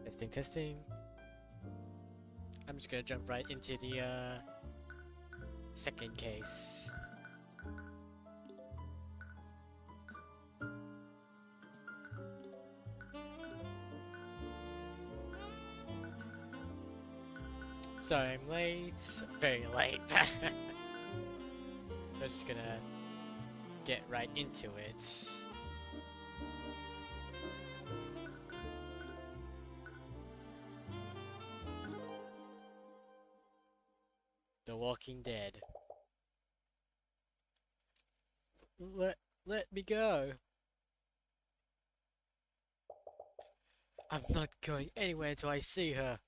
Testing, testing. I'm just gonna jump right into the second case. Sorry, I'm late. Very late. I'm just gonna get right into it. The Walking Dead. Let me go. I'm not going anywhere until I see her.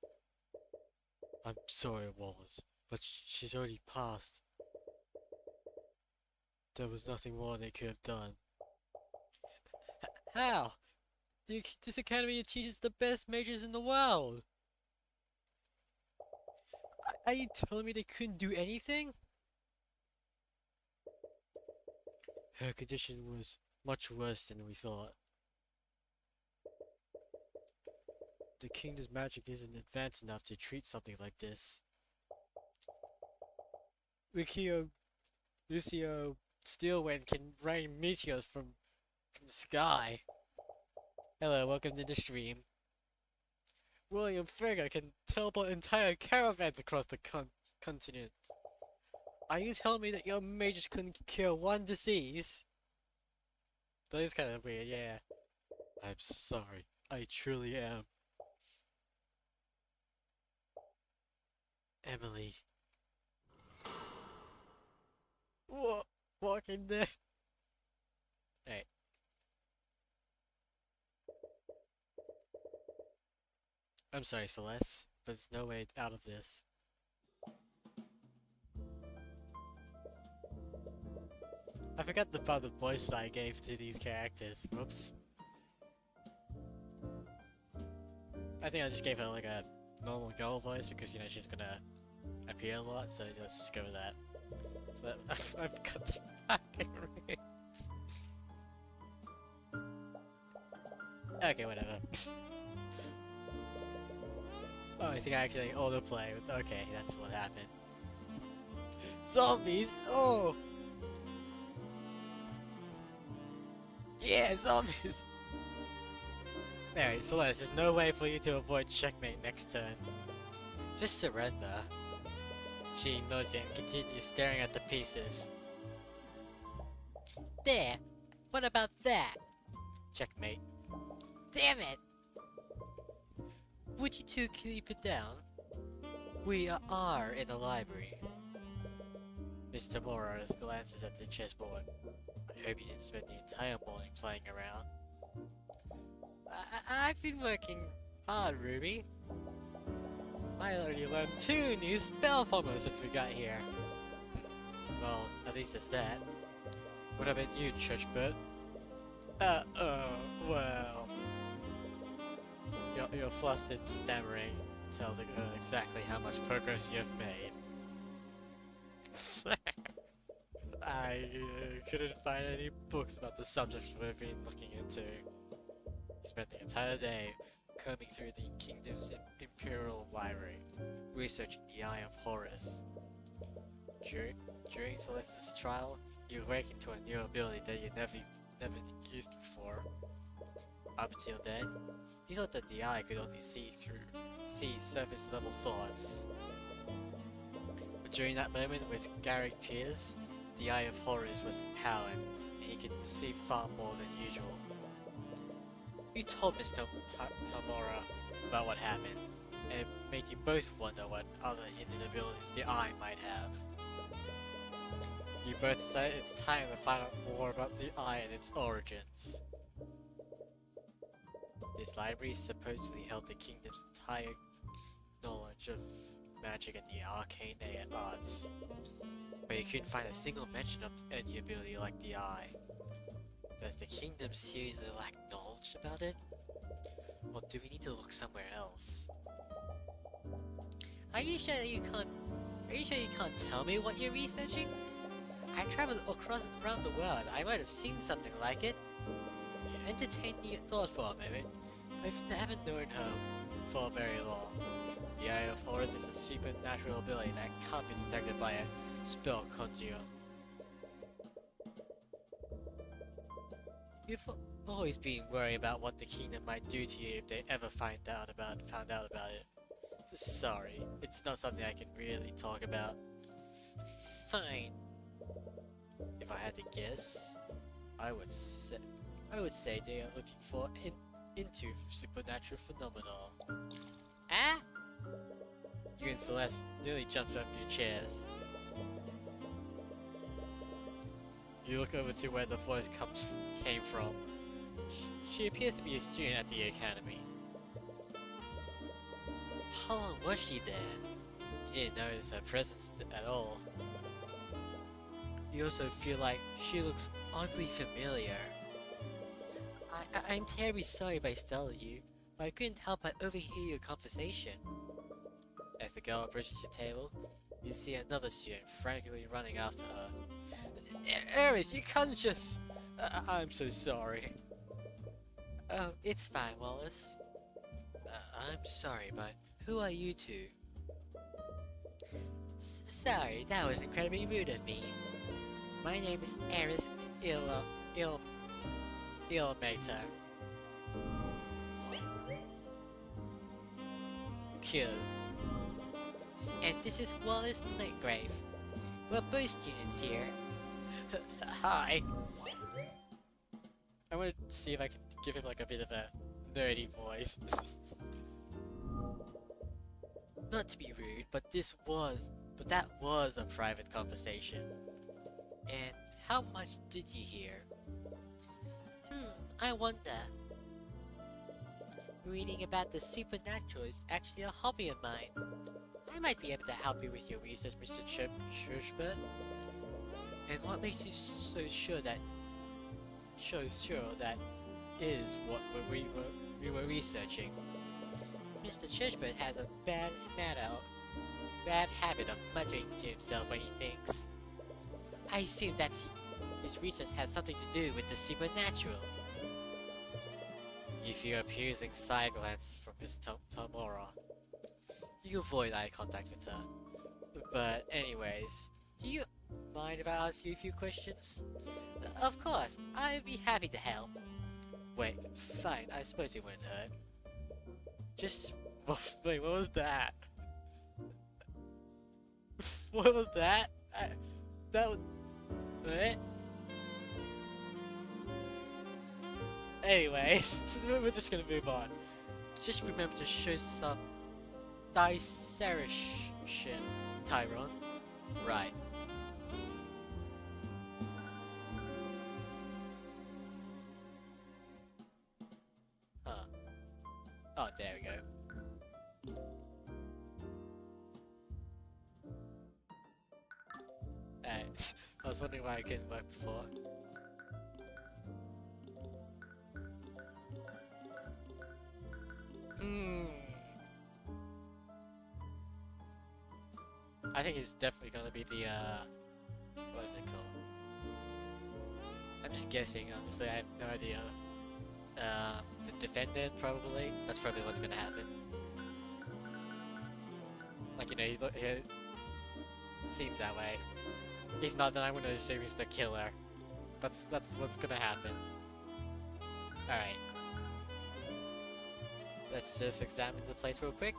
I'm sorry, Wallace, but she's already passed. There was nothing more they could have done. How? This academy teaches the best mages in the world. Are you telling me they couldn't do anything? Her condition was much worse than we thought. The kingdom's magic isn't advanced enough to treat something like this. Lucio Steelwind can rain meteors from the sky. Hello, welcome to the stream. William Frigga can teleport entire caravans across the continent. Are you telling me that your mages couldn't cure one disease? That is kind of weird, yeah. I'm sorry. I truly am. Emily. What? Walking there? Hey. I'm sorry, Celeste, but there's no way out of this. I forgot about the voices I gave to these characters. Whoops. I think I just gave her like a normal girl voice because, you know, she's gonna appear a lot, so let's just go with that. So that I've got the fucking rings. Okay, whatever. Oh, I think I actually autoplay. Okay, that's what happened. Zombies! Oh! Yeah, zombies! Alright, Celeste, there's no way for you to avoid checkmate next turn. Just surrender. She ignores it and continues staring at the pieces. There! What about that? Checkmate. Damn it! Would you two keep it down? We are in the library. Mr. Morris glances at the chessboard. I hope you didn't spend the entire morning playing around. I've been working hard, Ruby. I already learned 2 new spell formulas since we got here. Well, at least it's that. What about you, Churchbird? Well... Your flustered stammering tells her exactly how much progress you have made. I couldn't find any books about the subject we've been looking into. We spent the entire day combing through the kingdom's imperial library, researching the Eye of Horus. During Celeste's trial, you awakened to a new ability that you never used before. Up till then, you thought that the Eye could only see surface level thoughts. But during that moment with Garrick Pierce, the Eye of Horus was empowered, and he could see far more than usual. You told Mr. Tamora about what happened, and it made you both wonder what other hidden abilities the Eye might have. You both decided it's time to find out more about the Eye and its origins. This library supposedly held the kingdom's entire knowledge of magic and the arcane arts, but you couldn't find a single mention of any ability like the Eye. Does the kingdom seriously lack knowledge about it? Or do we need to look somewhere else? Are you sure you can't tell me what you're researching? I traveled around the world. I might have seen something like it. You entertained the thought for a moment, but I've never known her for very long. The Eye of Horus is a supernatural ability that can't be detected by a spell conjurer. You've always been worried about what the kingdom might do to you if they ever found out about it. So sorry, it's not something I can really talk about. Fine. If I had to guess, I would say they are looking for into supernatural phenomena. Ah! You and Celeste nearly jumped up your chairs. You look over to where the voice came from. She appears to be a student at the academy. How long was she there? You didn't notice her presence at all. You also feel like she looks oddly familiar. I'm terribly sorry if I startled you, but I couldn't help but overhear your conversation. As the girl approaches your table, you see another student frantically running after her. Ares, you can't just... I'm so sorry. Oh, it's fine, Wallace. I'm sorry, but who are you two? Sorry, that was incredibly rude of me. My name is Ares Ilmater. Cool. And this is Wallace Nightgrave. We're both students here. Hi. I want to see if I can give him like a bit of a nerdy voice. Not to be rude, but that was a private conversation. And how much did you hear? I wonder. Reading about the supernatural is actually a hobby of mine. I might be able to help you with your research, Mr. Cuthbert. And what makes you so sure that is what we were researching? Mr. Cuthbert has a bad habit of muttering to himself when he thinks. I assume that his research has something to do with the supernatural. You feel a piercing side glance from Miss Tamora. You avoid eye contact with her. But anyways, do you mind if I ask you a few questions? Of course, I'd be happy to help. Wait, fine, I suppose it wouldn't hurt. Just... wait, what was that? What was that? That was... What? Anyways, we're just gonna move on. Just remember to show some dissection, Tyrion. Right. Huh. Oh, there we go. Alright, I was wondering why I couldn't work before. I think it's definitely gonna be the, what is it called? I'm just guessing, honestly, I have no idea. The defendant, probably? That's probably what's gonna happen. Like, you know, he seems that way. If not, then I'm gonna assume he's the killer. That's what's gonna happen. Alright. Let's just examine the place real quick.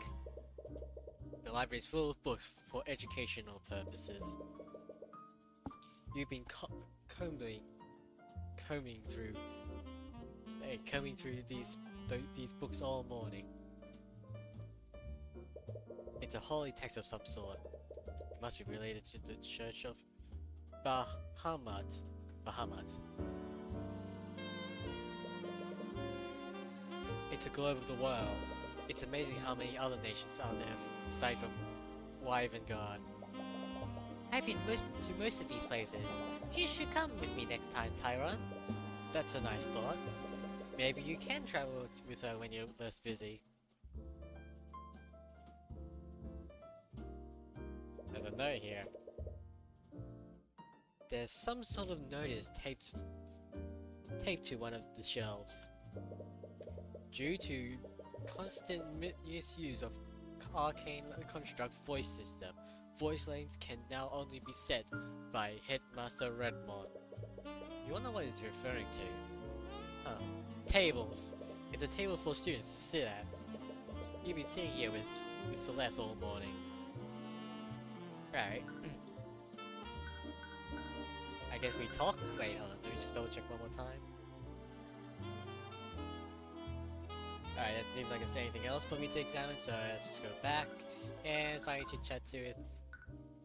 The library is full of books for educational purposes. You've been combing through these books all morning. It's a holy text of some sort. It must be related to the Church of Bahamut. It's a globe of the world. It's amazing how many other nations are there aside from Wyvern. I've been to most of these places. You should come with me next time, Tyrion. That's a nice thought. Maybe you can travel with her when you're less busy. There's a note here. There's some sort of notice taped to one of the shelves. Due to constant misuse of Arcane Construct's voice system. Voice lanes can now only be set by Headmaster Redmond. You wanna know what it's referring to? Huh. Tables. It's a table for students to sit at. You've been sitting here with Celeste all morning. Right. I guess we talk? Wait, hold on, let me just double check one more time. Alright, that seems like it's anything else for me to examine, so let's just go back and finally chit chat to it.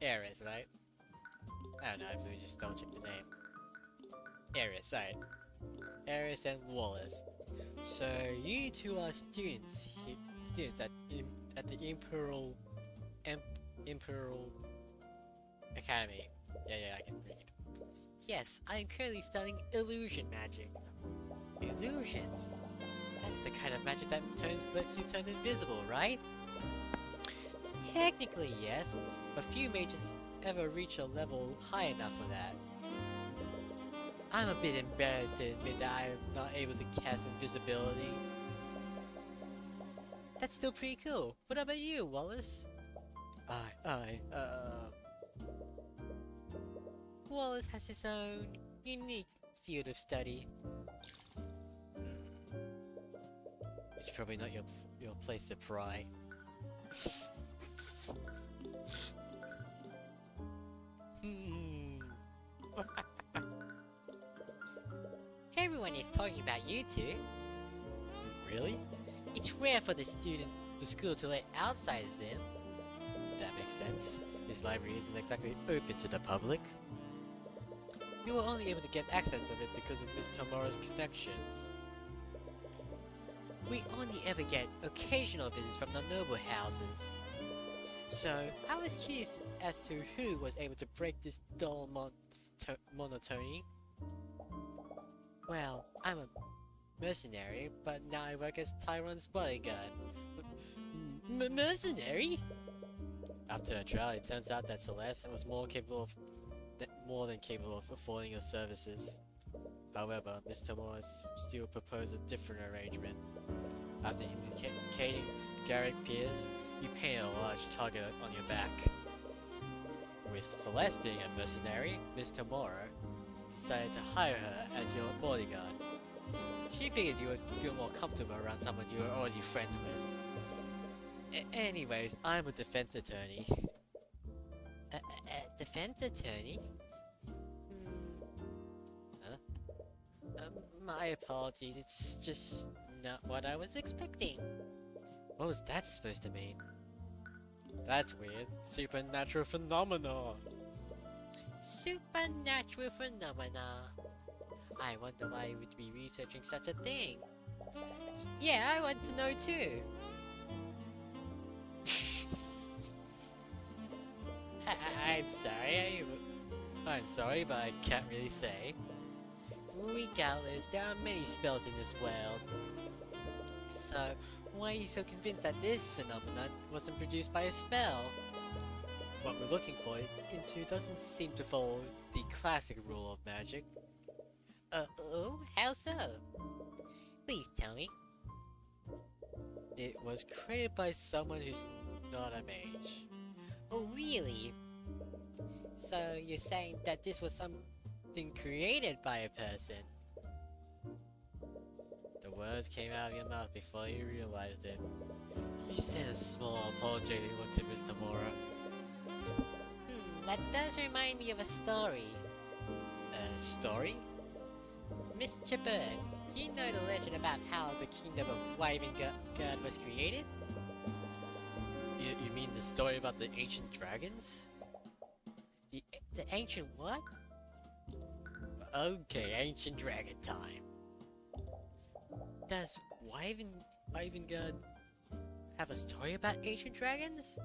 Ares, right? I don't know, let me just double check the name. Ares, right. Ares and Wallace. So you two are students at the Imperial Academy. Yeah, I can read. Yes, I am currently studying illusion magic. Illusions? That's the kind of magic that lets you turn invisible, right? Technically, yes, but few mages ever reach a level high enough for that. I'm a bit embarrassed to admit that I am not able to cast invisibility. That's still pretty cool. What about you, Wallace? Wallace has his own unique field of study. It's probably not your place to pry. Everyone is talking about you two. Really? It's rare for the school to let outsiders in. That makes sense. This library isn't exactly open to the public. You were only able to get access of it because of Miss Tomorrow's connections. We only ever get occasional visits from the noble houses. So, I was curious as to who was able to break this dull monotony. Well, I'm a mercenary, but now I work as Tyrion's bodyguard. Mercenary? After a trial, it turns out that Celeste was more than capable of affording your services. However, Mr. Morris still proposed a different arrangement. After indicating Garrick Pierce, you painted a large target on your back. With Celeste being a mercenary, Mr. Morrow decided to hire her as your bodyguard. She figured you would feel more comfortable around someone you were already friends with. Anyways, I'm a defense attorney. A defense attorney? My apologies, it's just not what I was expecting. What was that supposed to mean? That's weird. Supernatural phenomena. Supernatural phenomena. I wonder why you would be researching such a thing. Yeah, I want to know too. I'm sorry, but I can't really say. Regardless, there are many spells in this world. So, why are you so convinced that this phenomenon wasn't produced by a spell? What we're looking for into doesn't seem to follow the classic rule of magic. Oh? How so? Please tell me. It was created by someone who's not a mage. Oh, really? So, you're saying that this was something created by a person? The words came out of your mouth before you realized it. You sent a small apologetic look to Mr. Mora. That does remind me of a story. A story? Mr. Bird, do you know the legend about how the kingdom of Wyvern was created? You mean the story about the ancient dragons? The ancient what? Okay, ancient dragon time. Does Wyvern have a story about ancient dragons?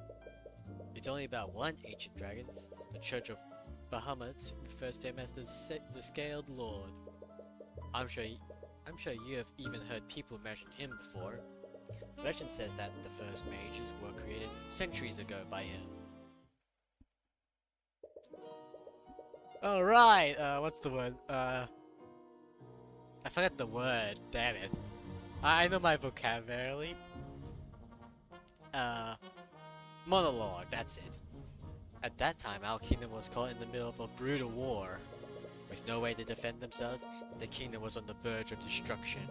It's only about one ancient dragon. The Church of Bahamut refers to him as the Scaled Lord. I'm sure you have even heard people mention him before. Legend says that the first mages were created centuries ago by him. Alright, what's the word? I forgot the word, damn it. I know my vocabulary, monologue, that's it. At that time, our kingdom was caught in the middle of a brutal war. With no way to defend themselves, the kingdom was on the verge of destruction.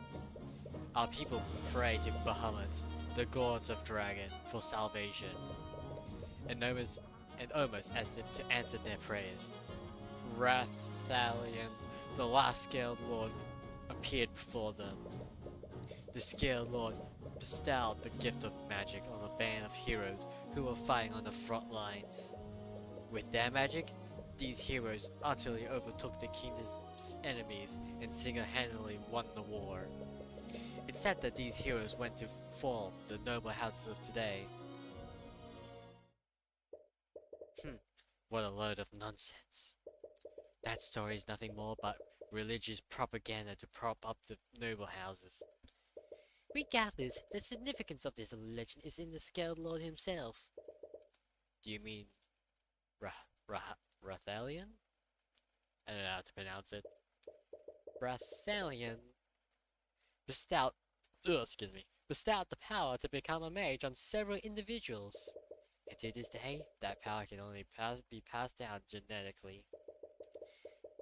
Our people prayed to Bahamut, the gods of dragon, for salvation. And almost as if to answer their prayers, Rathalion, the last Scaled Lord, appeared before them. The Scaled Lord bestowed the gift of magic on a band of heroes who were fighting on the front lines. With their magic, these heroes utterly overtook the kingdom's enemies and single-handedly won the war. It's said that these heroes went to form the noble houses of today. What a load of nonsense. That story is nothing more but religious propaganda to prop up the noble houses. Regardless, the significance of this legend is in the Scaled Lord himself. Do you mean Rathalion? I don't know how to pronounce it. Rathalion bestowed the power to become a mage on several individuals. And to this day, that power can only be passed down genetically.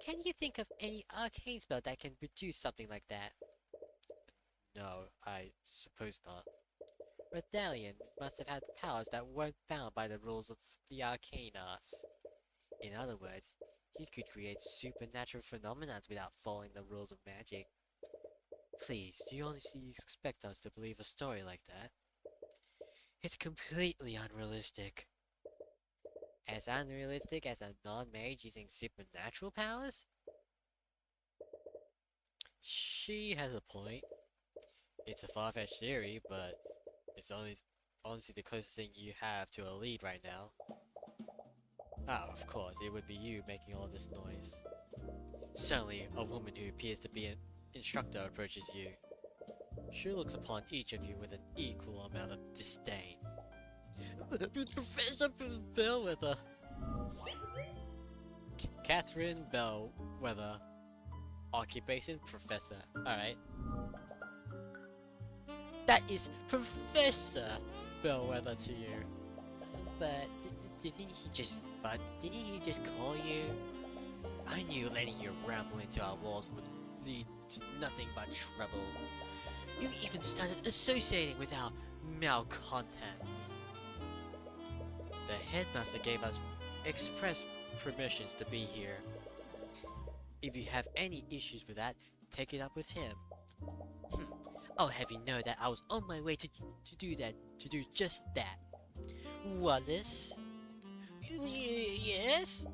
Can you think of any arcane spell that can produce something like that? No, I suppose not. Rathalion must have had powers that weren't bound by the rules of the arcane arts. In other words, he could create supernatural phenomena without following the rules of magic. Please, do you honestly expect us to believe a story like that? It's completely unrealistic. As unrealistic as a non-mage using supernatural powers? She has a point. It's a far-fetched theory, but it's honestly the closest thing you have to a lead right now. Oh, of course, it would be you making all this noise. Suddenly, a woman who appears to be an instructor approaches you. She looks upon each of you with an equal amount of disdain. Professor Bellwether. Catherine Bellwether. Occupation, professor. Alright. That is Professor Bellwether to you. But didn't he just call you? I knew letting you ramble into our walls would lead to nothing but trouble. You even started associating with our malcontents. The headmaster gave us express permissions to be here. If you have any issues with that, take it up with him. I'll have you know that I was on my way to do just that. Wallace? Yes?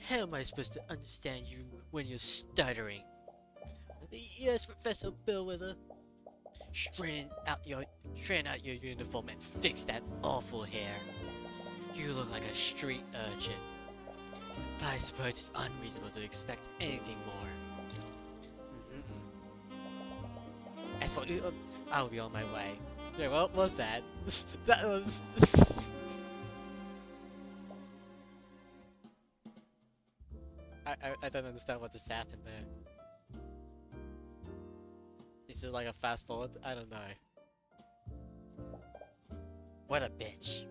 How am I supposed to understand you when you're stuttering? Yes, Professor Bellwether. Straighten out your uniform and fix that awful hair. You look like a street urchin. But I suppose it's unreasonable to expect anything more. As for you, I'll be on my way. Yeah, what was that? That was... I don't understand what just happened there. Is it like a fast forward? I don't know. What a bitch.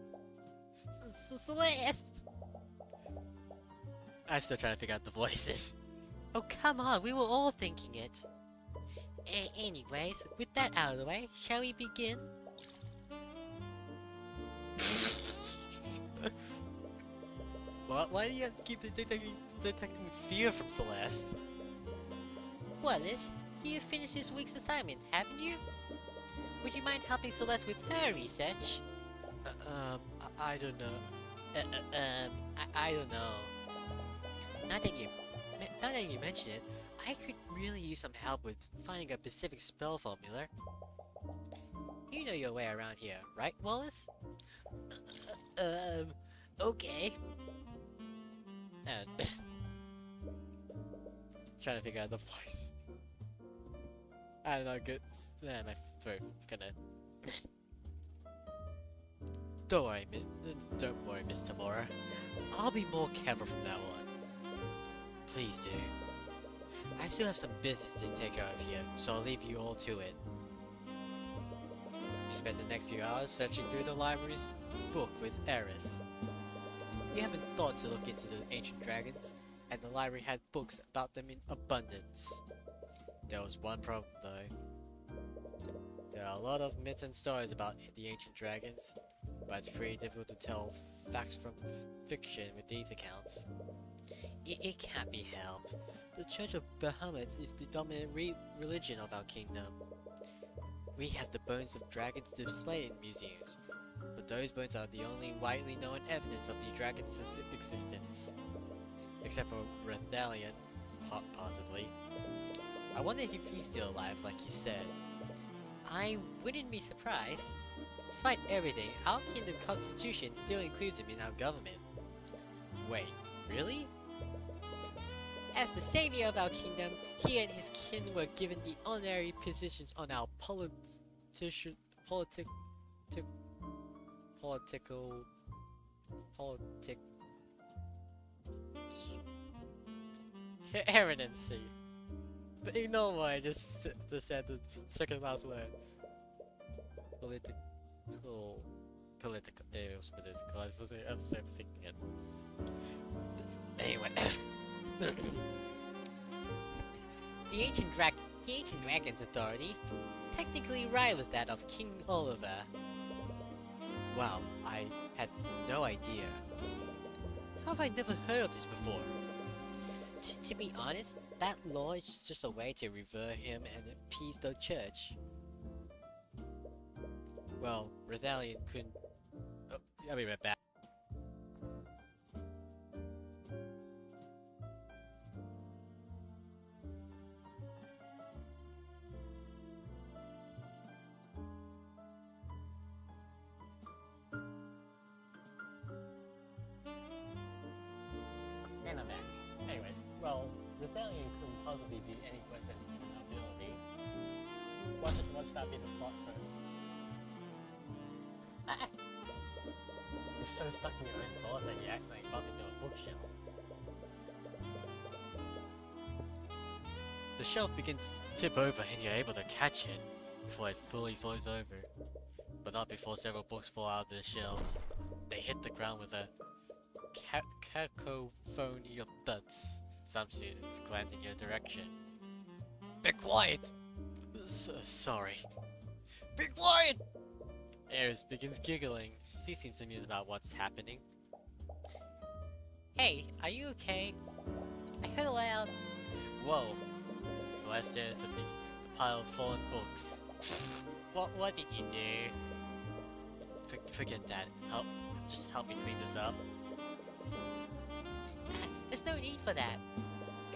Celeste! I'm still trying to figure out the voices. Oh, come on, we were all thinking it. Anyways, with that out of the way, shall we begin? What? Why do you have to keep detecting fear from Celeste? Wallace, you finished this week's assignment, haven't you? Would you mind helping Celeste with her research? I don't know. I don't know. Now that you mention it, I could really use some help with finding a specific spell formula. You know your way around here, right, Wallace? Okay. And trying to figure out the voice. I don't know, good. My throat kinda. Don't worry, Miss Tamora. I'll be more careful from now on. Please do. I still have some business to take care of here, so I'll leave you all to it. You spend the next few hours searching through the library's book with Eris. You haven't thought to look into the ancient dragons, and the library had books about them in abundance. There was one problem though. There are a lot of myths and stories about the ancient dragons, but it's pretty difficult to tell facts from fiction with these accounts. It can't be helped. The Church of Bahamut is the dominant religion of our kingdom. We have the bones of dragons displayed in museums, but those bones are the only widely known evidence of the dragon's existence. Except for Rathalion, possibly. I wonder if he's still alive, like he said. I wouldn't be surprised. Despite everything, our kingdom constitution still includes him in our government. Wait, really? As the savior of our kingdom, he and his kin were given the honorary positions on our political eminency. But ignore what I just said the second last word. Political. It was political. I was overthinking it. Anyway. The ancient dragon's authority technically rivals that of King Oliver. Wow, I had no idea. How have I never heard of this before? To be honest, that law is just a way to revere him and appease the church. Well, Rathalion couldn't... Oh, I'll be right back. And I'm back. Anyways, well, Rathalion couldn't possibly be any worse than ability. Watch that be the plot twist. You're so stuck in your own thoughts that you accidentally bump into a bookshelf. The shelf begins to tip over and you're able to catch it before it fully flows over. But not before several books fall out of the shelves. They hit the ground with a cacophony of thuds. Some students glance in your direction. Be quiet! Sorry. Be quiet! Eris begins giggling. She seems amused about what's happening. Hey, are you okay? I heard a loud... Whoa. Celeste stares at the pile of fallen books. What did you do? Forget that. Just help me clean this up. There's no need for that.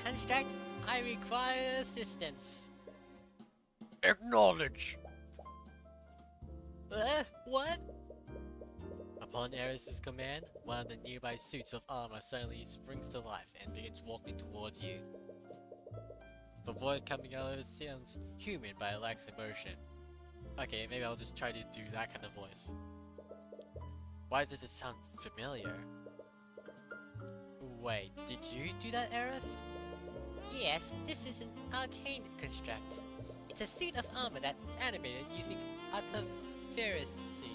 Construct, I require assistance. Acknowledge! What? Upon Eris's command, one of the nearby suits of armor suddenly springs to life and begins walking towards you. The voice coming out of it sounds humid but it lacks emotion. Okay, maybe I'll just try to do that kind of voice. Why does it sound familiar? Wait, did you do that, Eris? Yes, this is an arcane construct. It's a suit of armor that is animated using artificacy.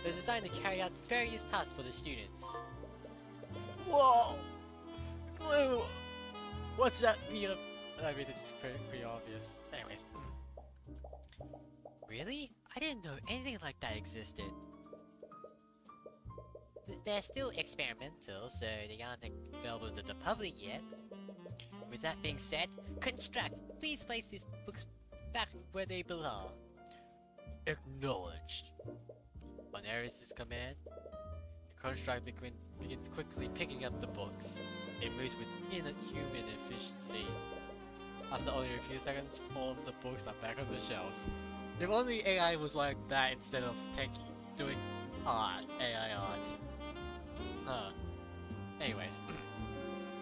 They're designed to carry out various tasks for the students. Whoa! Glue! What's that mean? I mean, it's pretty obvious. Anyways. Really? I didn't know anything like that existed. They're still experimental, so they aren't available to the public yet. With that being said, construct, please place these books back where they belong. Acknowledged. On Eris's command, the construct begins quickly picking up the books. It moves with inhuman efficiency. After only a few seconds, all of the books are back on the shelves. If only AI was like that instead of doing art, AI art. Huh. Anyways,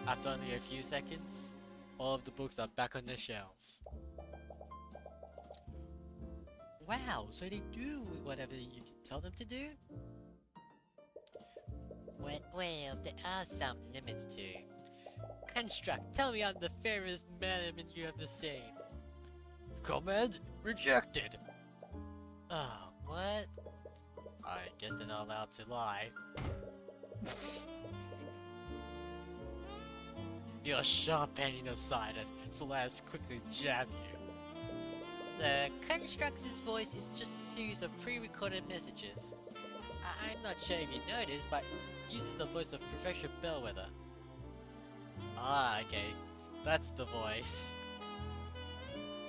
after only a few seconds, all of the books are back on the shelves. Wow, so they do whatever you can tell them to do? Well, there are some limits to. Construct, tell me I'm the fairest man you ever seen. Command rejected. Oh, what? I guess they're not allowed to lie. Your sharp painting aside as Celeste quickly jab you. The Constructor's voice is just a series of pre-recorded messages. I'm not sure if you noticed, but it uses the voice of Professor Bellwether. Ah, okay. That's the voice.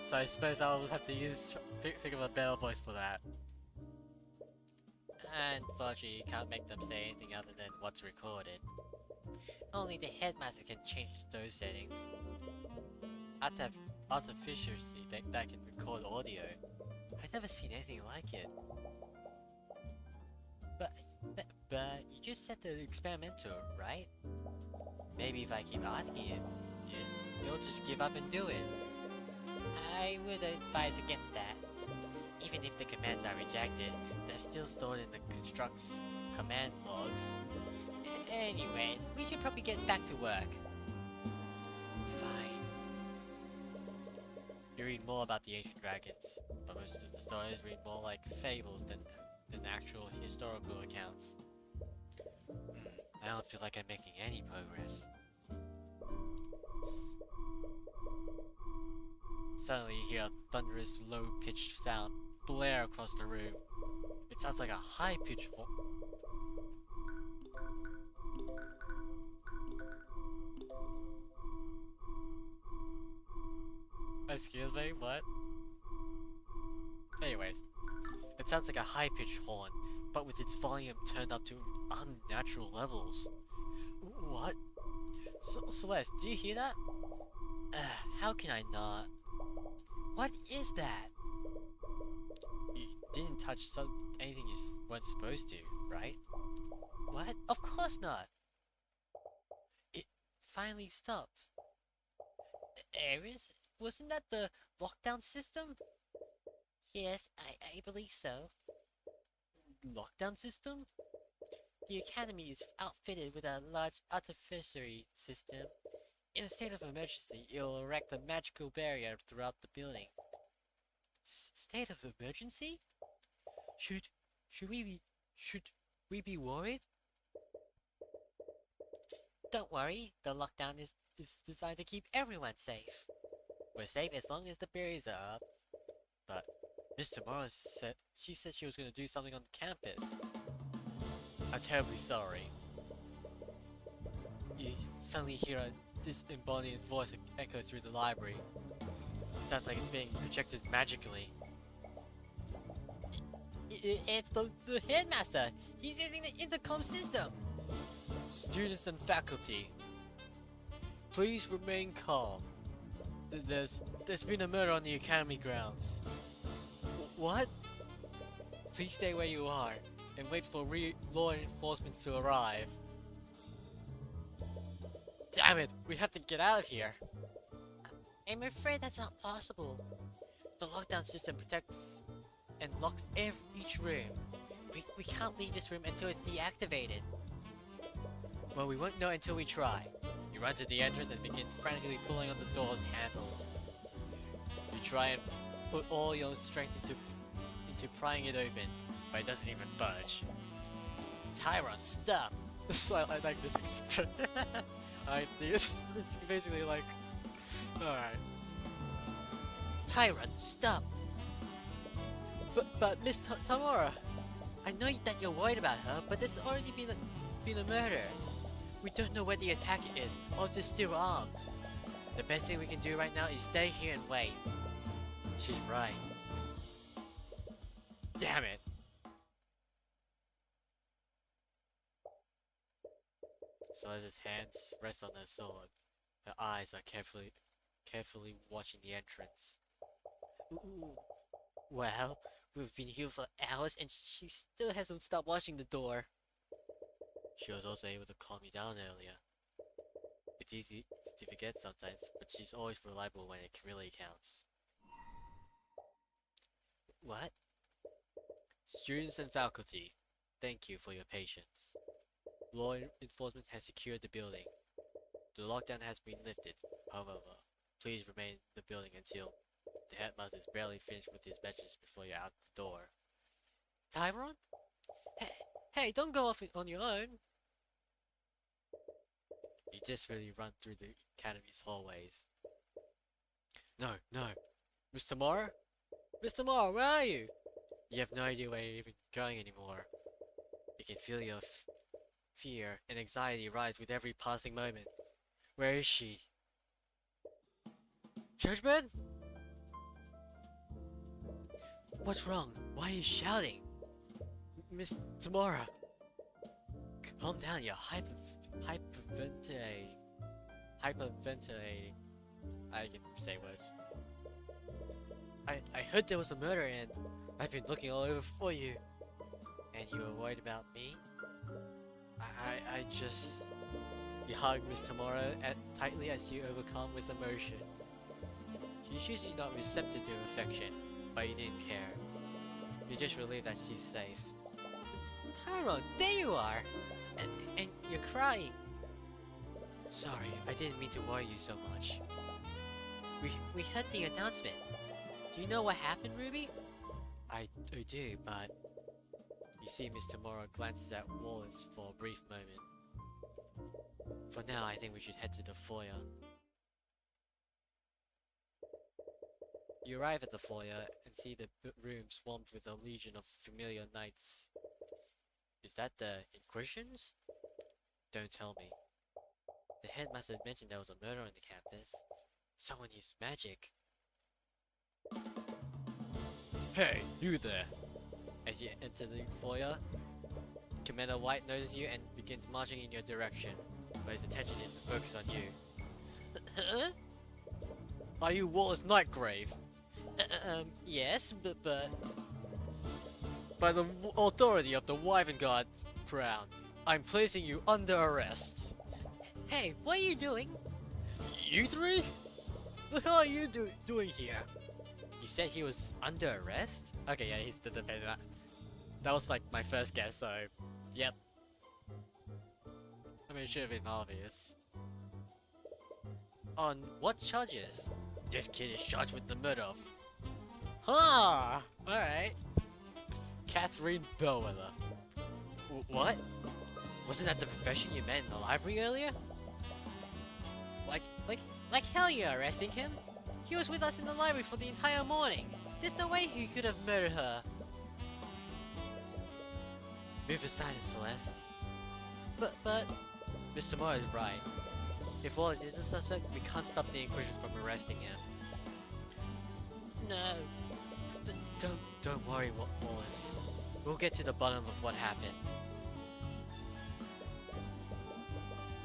So I suppose I'll have to think of a better voice for that. Unfortunately, you can't make them say anything other than what's recorded. Only the headmaster can change those settings. Artificially that can record audio. I've never seen anything like it. But you just said the experimental, right? Maybe if I keep asking him, you'll just give up and do it. I would advise against that. Even if the commands are rejected, they're still stored in the Construct's command logs. Anyways, we should probably get back to work. Fine. You read more about the ancient dragons, but most of the stories read more like fables than actual historical accounts. I don't feel like I'm making any progress. Suddenly you hear a thunderous, low-pitched sound blare across the room. It sounds like a high-pitched horn. Excuse me, what? Anyways, it sounds like a high-pitched horn, but with its volume turned up to unnatural levels. What? Celeste, do you hear that? How can I not? What is that? You didn't touch anything you weren't supposed to, right? What? Of course not! It finally stopped. Ares? Wasn't that the lockdown system? Yes, I believe so. Lockdown system? The Academy is outfitted with a large artificery system. In a state of emergency, it will erect a magical barrier throughout the building. State of emergency? Should we be worried? Don't worry, the lockdown is designed to keep everyone safe. We're safe as long as the barriers are up. But Miss Tomorrow said she was going to do something on the campus. I'm terribly sorry. You suddenly hear a disembodied voice echo through the library. It sounds like it's being projected magically. It's the headmaster! He's using the intercom system! Students and faculty, please remain calm. There's been a murder on the Academy grounds. What? Please stay where you are and wait for law enforcement to arrive. Damn it, we have to get out of here. I'm afraid that's not possible. The lockdown system protects and locks each room. We can't leave this room until it's deactivated. Well, we won't know until we try. You run to the entrance and begin frantically pulling on the door's handle. You try and put all your strength into prying it open, but it doesn't even budge. Tyrion, stop! I like this expression. It's basically like... Alright. Tyrion, stop! But Miss Tamara, I know that you're worried about her, but there's already been a murder. We don't know where the attacker is, or if they're still armed. The best thing we can do right now is stay here and wait. She's right. Damn it! Celeste's hands rest on her sword. Her eyes are carefully watching the entrance. Ooh. Well, we've been here for hours and she still hasn't stopped watching the door. She was also able to calm me down earlier. It's easy to forget sometimes, but she's always reliable when it really counts. What? Students and faculty, thank you for your patience. Law enforcement has secured the building. The lockdown has been lifted. However, please remain in the building until The headmaster is barely finished with his messages before you're out the door. Tyrion? Hey, don't go off on your own! You desperately run through the academy's hallways. No. Mr. Mora? Mr. Mora, where are you? You have no idea where you're even going anymore. You can feel your fear and anxiety rise with every passing moment. Where is she? Judgment? What's wrong? Why are you shouting? Miss Tamara. Calm down, you're hyperventilating. Hyperventilating. I can say words. I heard there was a murder and I've been looking all over for you. And you were worried about me? I just... You hug Miss Tamara tightly as you overcome with emotion. She's usually not receptive to affection, but you didn't care. You're just relieved that she's safe. Tyrion, there you are! And you're crying. Sorry, I didn't mean to worry you so much. We heard the announcement. Do you know what happened, Ruby? I do, but... You see Miss Tamara glances at Wallace for a brief moment. For now, I think we should head to the foyer. You arrive at the foyer and see the room swarmed with a legion of familiar knights. Is that the Inquisitions? Don't tell me. The headmaster mentioned there was a murder on the campus. Someone used magic. Hey, you there! As you enter the foyer, Commander White notices you and begins marching in your direction, but his attention isn't focused on you. Huh? Are you Wallace Nightgrave? Yes, but... By the authority of the Wyvern Crown, I'm placing you under arrest. Hey, what are you doing? You three? What the hell are you doing here? You said he was under arrest? Okay, yeah, he's the defendant. That was like my first guess, so... Yep. I mean, it should have been obvious. On what charges? This kid is charged with the murder of... Huh! Alright. Catherine Bellwether. What? Wasn't that the profession you met in the library earlier? Like hell you're arresting him? He was with us in the library for the entire morning. There's no way he could have murdered her. Move aside, Celeste. But... Mr. Moore is right. If Wallace is a suspect, we can't stop the Inquisition from arresting him. No. Don't worry, Wallace. We'll get to the bottom of what happened.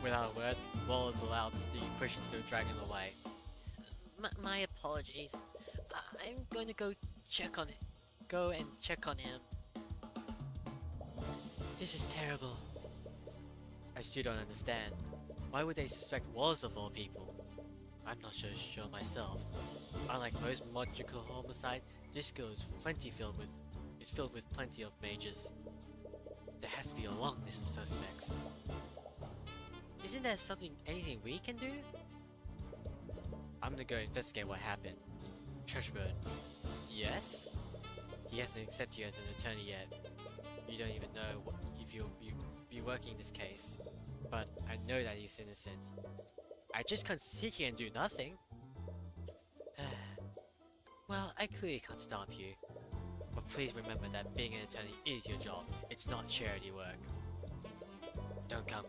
Without a word, Wallace allows the Inquisition to drag him away. My apologies. I'm going to go and check on him. This is terrible. I still don't understand. Why would they suspect Wallace of all people? I'm not so sure myself. Unlike most magical homicide, this girl is filled with plenty of mages. There has to be a long list of suspects. Isn't there anything we can do? I'm gonna go investigate what happened. Churchbird. Yes? He hasn't accepted you as an attorney yet. You don't even know if you'll be working this case. But I know that he's innocent. I just can't sit here and do nothing. Well, I clearly can't stop you. But please remember that being an attorney is your job. It's not charity work. Don't come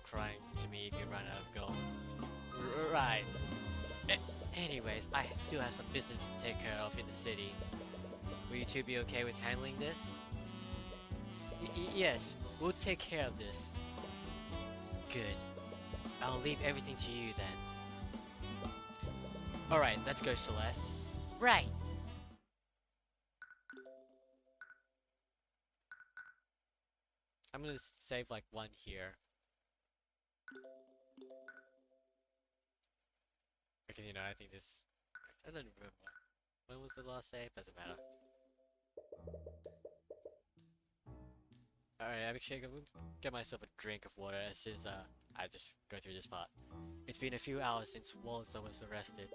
crying to me if you run out of gold. Right. Anyways, I still have some business to take care of in the city. Will you two be okay with handling this? Yes, we'll take care of this. Good. I'll leave everything to you then. Alright, let's go, Celeste. Right! I'm gonna save like one here. Because, you know, I think this... I don't remember. When was the last save? Doesn't matter. Alright, I'm actually gonna get myself a drink of water as I just go through this part. It's been a few hours since Wallace was arrested.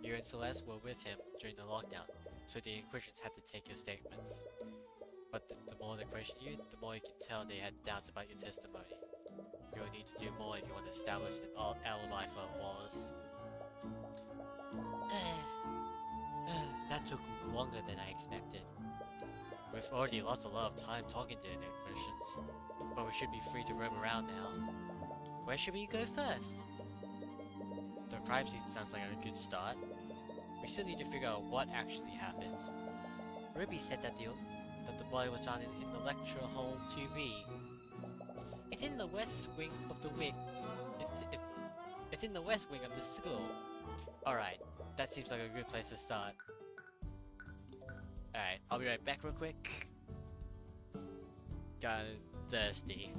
You and Celeste were with him during the lockdown, so the Inquisitions had to take your statements. But the more they question you, the more you can tell they had doubts about your testimony. You'll need to do more if you want to establish an alibi for Wallace. That took longer than I expected. We've already lost a lot of time talking to the Inquisitions, but we should be free to roam around now. Where should we go first? The crime scene sounds like a good start. We still need to figure out what actually happened. Ruby said that the body was found in the lecture hall 2B. It's in the west wing of the wing. It's in the west wing of the school. Alright, that seems like a good place to start. Alright, I'll be right back real quick. Got thirsty.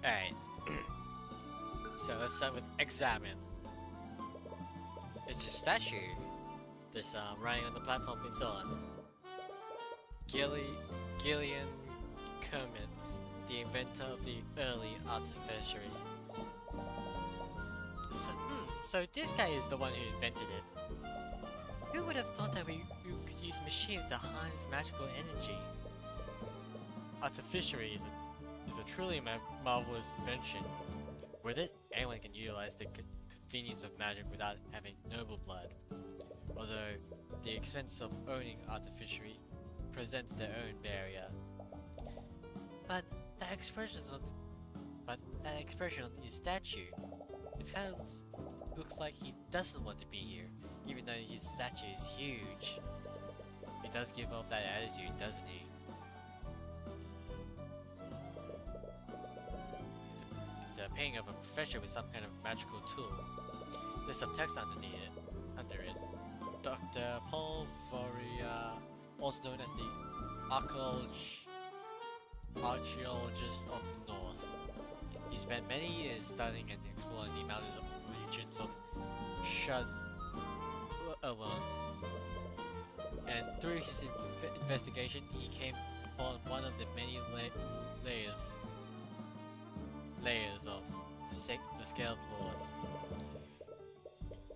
Alright. So let's start with examine. It's a statue. This writing on the platform it's on. Gillian Cummins, the inventor of the early artificery. So this guy is the one who invented it. Who would have thought that we could use machines to harness magical energy? Artificery is a truly marvelous invention. With it, anyone can utilize the convenience of magic without having noble blood. Although, the expense of owning artificery presents their own barrier. But that expression on his statue, it kind of looks like he doesn't want to be here, even though his statue is huge. He does give off that attitude, doesn't he? It's a painting of a professor with some kind of magical tool. There's some text under it. Dr. Paul Voria, also known as the archaeologist of the North. He spent many years studying and exploring the mountains of the regions of Shadalon. And through his investigation, he came upon one of the many layers of the Scaled Lord.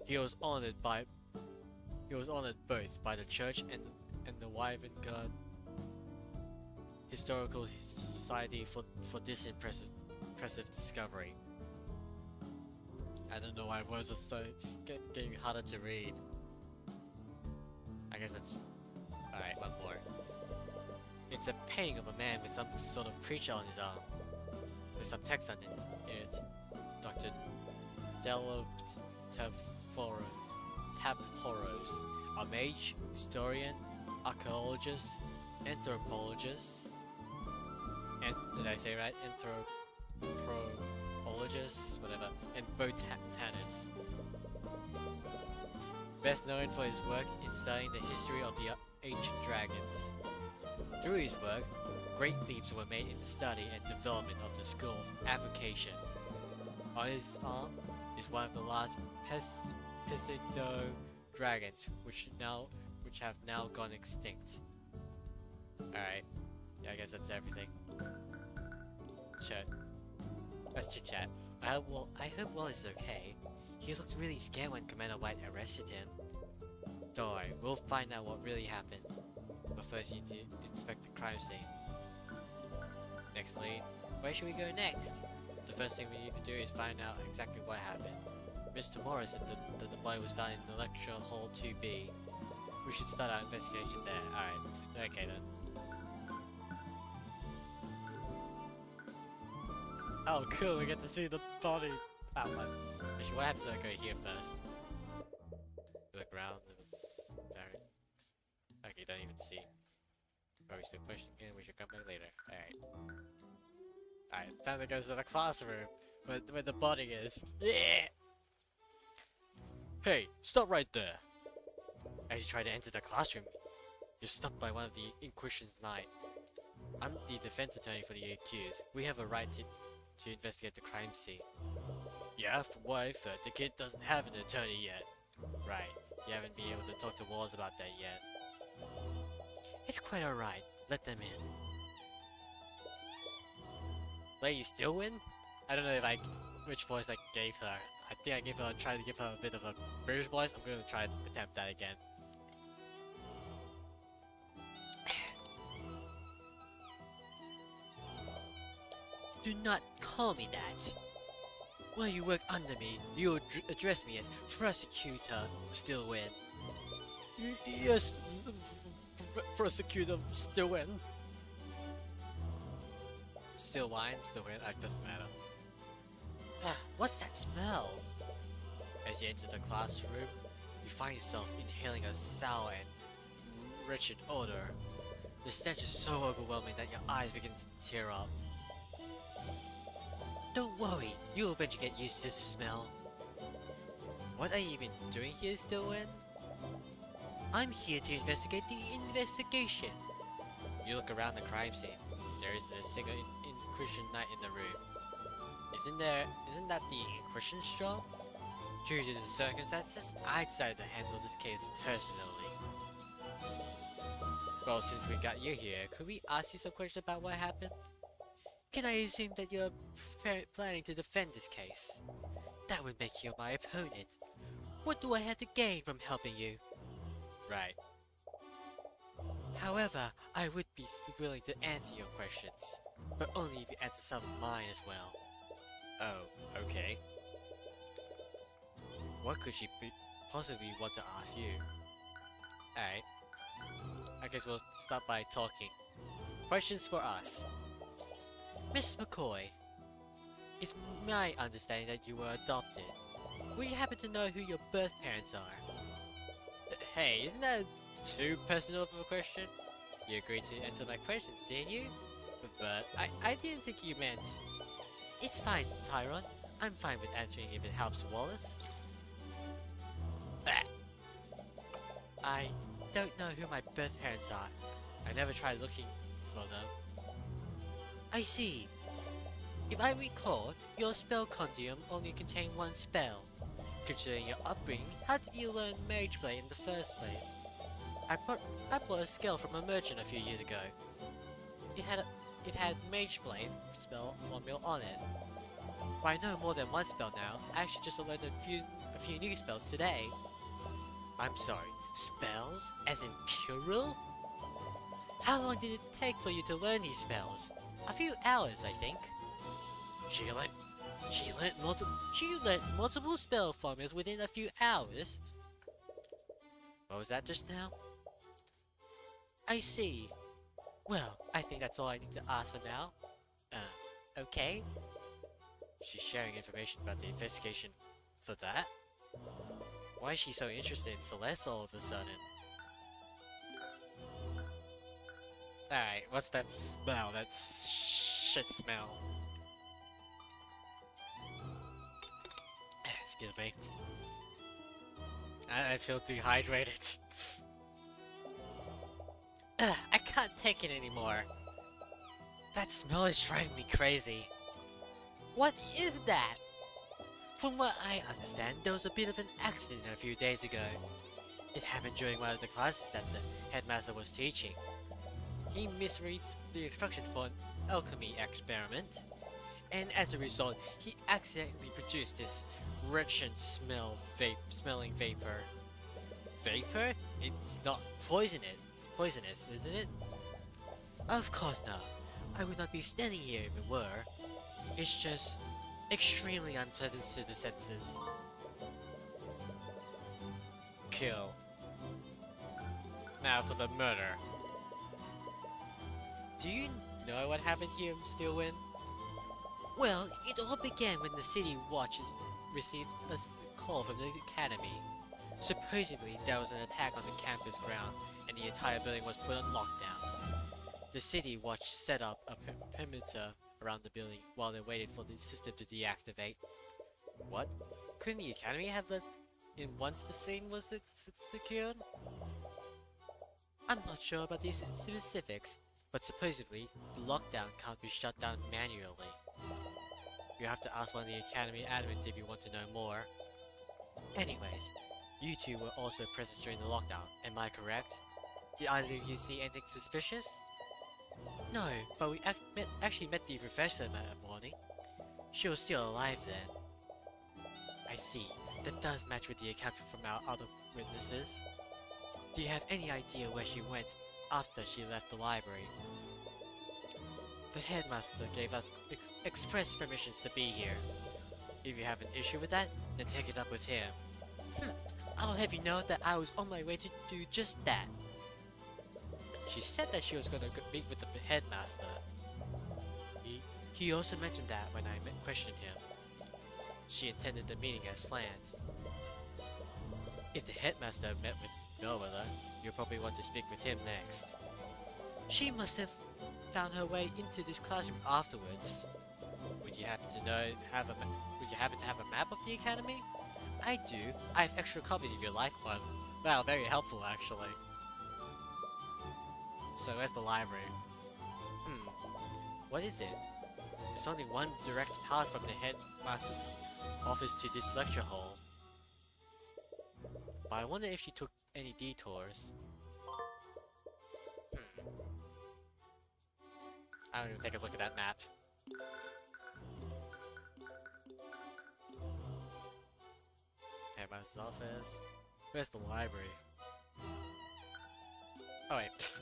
He was honored both by the church and the Wyvern God Historical Society for this impressive discovery. I don't know why words are so getting harder to read. I guess that's alright. One more. It's a painting of a man with some sort of creature on his arm. With some text on it. Dr. Taphoros, a mage, historian, archaeologist, anthropologist, and did I say right? Anthropologist, whatever, and botanist. Best known for his work in studying the history of the ancient dragons. Through his work, great leaps were made in the study and development of the school of avocation. On his arm is one of the last Pisido dragons, which have now gone extinct. Alright. Yeah, I guess that's everything. Chat. Let's chit chat. I hope Wallace is okay. He looked really scared when Commander White arrested him. Don't worry, we'll find out what really happened. But first you need to inspect the crime scene. Next lead. Where should we go next? The first thing we need to do is find out exactly what happened. Mr. Morris said that the body was found in the lecture hall 2B. We should start our investigation there. Alright, okay then. Oh cool, we get to see the body outline. Actually, what happens if I go here first? Look around, it's very... Okay, don't even see. Probably still questioning again, we should come back later. Alright. Alright, time to go to the classroom where the body is. Yeah! Hey, stop right there! As you try to enter the classroom, you're stopped by one of the Inquisition's 9. I'm the defense attorney for the accused. We have a right to investigate the crime scene. Yeah, from what I've heard, the kid doesn't have an attorney yet. Right, you haven't been able to talk to Walls about that yet. It's quite alright, let them in. Lady Stillwin? I don't know which voice I gave her. I think I tried to give her a bit of a British voice. I'm gonna try to attempt that again. Do not call me that. While you work under me, you address me as Prosecutor Stillwin. Yes, Prosecutor Stillwin. Stillwin? Doesn't matter. What's that smell? As you enter the classroom, you find yourself inhaling a sour and wretched odor. The stench is so overwhelming that your eyes begin to tear up. Don't worry, you'll eventually get used to the smell. What are you even doing here, Stillwin? I'm here to investigate the investigation. You look around the crime scene. There isn't a single Inquisition knight in the room. Isn't that the Inquisition's job? Due to the circumstances, I decided to handle this case personally. Well, since we got you here, could we ask you some questions about what happened? Can I assume that you're planning to defend this case? That would make you my opponent. What do I have to gain from helping you? Right. However, I would be willing to answer your questions, but only if you answer some of mine as well. Oh, okay. What could she possibly want to ask you? Alright. I guess we'll start by talking. Questions for us. Miss McCoy, it's my understanding that you were adopted. Will you happen to know who your birth parents are? Hey, isn't that too personal of a question? You agreed to answer my questions, didn't you? But I didn't think you meant... It's fine, Tyrion. I'm fine with answering if it helps Wallace. I don't know who my birth parents are. I never tried looking for them. I see. If I recall, your spell conduit only contained one spell. Considering your upbringing, how did you learn Mage Blade in the first place? I bought a skill from a merchant a few years ago. It had Mage Blade spell formula on it. But I know more than one spell now. I actually just learned a few new spells today. I'm sorry, spells? As in plural? How long did it take for you to learn these spells? A few hours, I think. She learned multiple spell formulas within a few hours. What was that just now? I see. Well, I think that's all I need to ask for now. Okay. She's sharing information about the investigation for that. Why is she so interested in Celeste all of a sudden? Alright, what's that smell? That shit smell. Excuse me. I feel dehydrated. I can't take it anymore. That smell is driving me crazy. What is that? From what I understand, there was a bit of an accident a few days ago. It happened during one of the classes that the headmaster was teaching. he misreads the instruction for an alchemy experiment, and as a result, he accidentally produced this wretched smelling vapor. Vapor? It's not poisonous, isn't it? Of course not. I would not be standing here if it were. It's just extremely unpleasant to the senses. Kill. Now for the murder. Do you know what happened here in Steelwind? Well, it all began when the City Watchers received a call from the Academy. Supposedly, there was an attack on the campus ground, and the entire building was put on lockdown. The City Watch set up a perimeter around the building while they waited for the system to deactivate. What? Couldn't the Academy have let in once the scene was secured? I'm not sure about these specifics, but supposedly, the lockdown can't be shut down manually. You have to ask one of the Academy admins if you want to know more. Anyways, you two were also present during the lockdown, am I correct? Did either of you see anything suspicious? No, but we actually met the professor that morning. She was still alive then. I see. That does match with the accounts from our other witnesses. Do you have any idea where she went after she left the library? The headmaster gave us express permissions to be here. If you have an issue with that, then take it up with him. I'll have you know that I was on my way to do just that. She said that she was gonna meet with the headmaster. He also mentioned that when I questioned him. She attended the meeting as planned. If the headmaster met with Bellwether, you'll probably want to speak with him next. She must have found her way into this classroom afterwards. Would you happen to have a map of the academy? I do. I have extra copies of your life one. Wow, very helpful actually. So where's the library? What is it? There's only one direct path from the headmaster's office to this lecture hall. But I wonder if she took any detours. I don't even take a look at that map. Headmaster's office. Where's the library? Oh wait.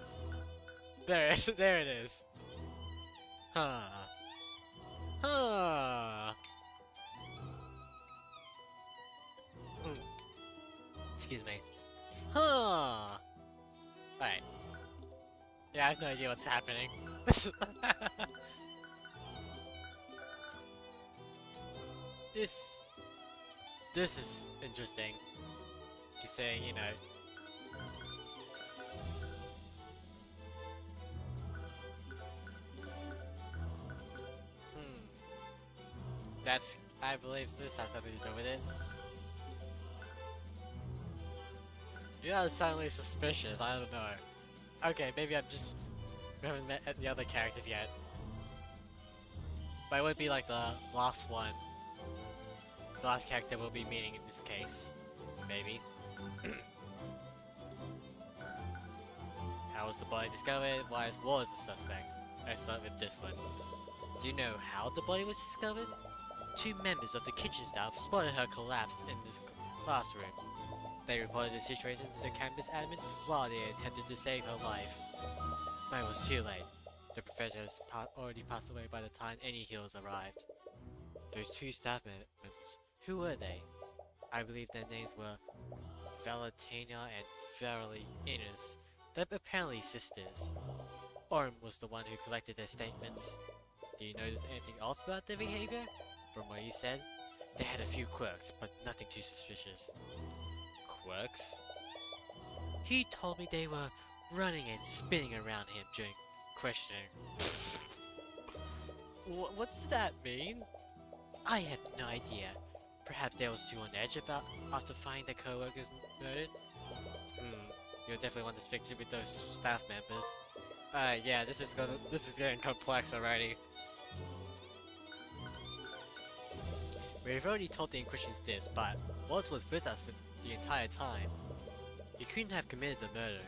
There it is. There it is. Huh. Excuse me. Alright. Yeah, I have no idea what's happening. This is interesting. You're saying, you know. I believe this has something to do with it. You are suddenly suspicious, I don't know. Okay, maybe we haven't met the other characters yet. But it would be like the last one. The last character we'll be meeting in this case. Maybe. How was the body discovered? Why was the suspect? Let's start with this one. Do you know how the body was discovered? 2 members of the kitchen staff spotted her collapsed in this classroom. They reported the situation to the campus admin while they attempted to save her life. But it was too late. The professor has already passed away by the time any healers arrived. Those 2 staff members, who were they? I believe their names were Valentina and Verily Innes. They're apparently sisters. Orm was the one who collected their statements. Do you notice anything off about their behavior? From what he said, they had a few quirks, but nothing too suspicious. Quirks? He told me they were running and spinning around him during questioning. What does that mean? I have no idea. Perhaps they was too on edge after finding their co-workers murdered? You'll definitely want to speak with those staff members. Yeah, this is getting complex already. We've already told the Inquisitors this, but Walt was with us for the entire time. He couldn't have committed the murder.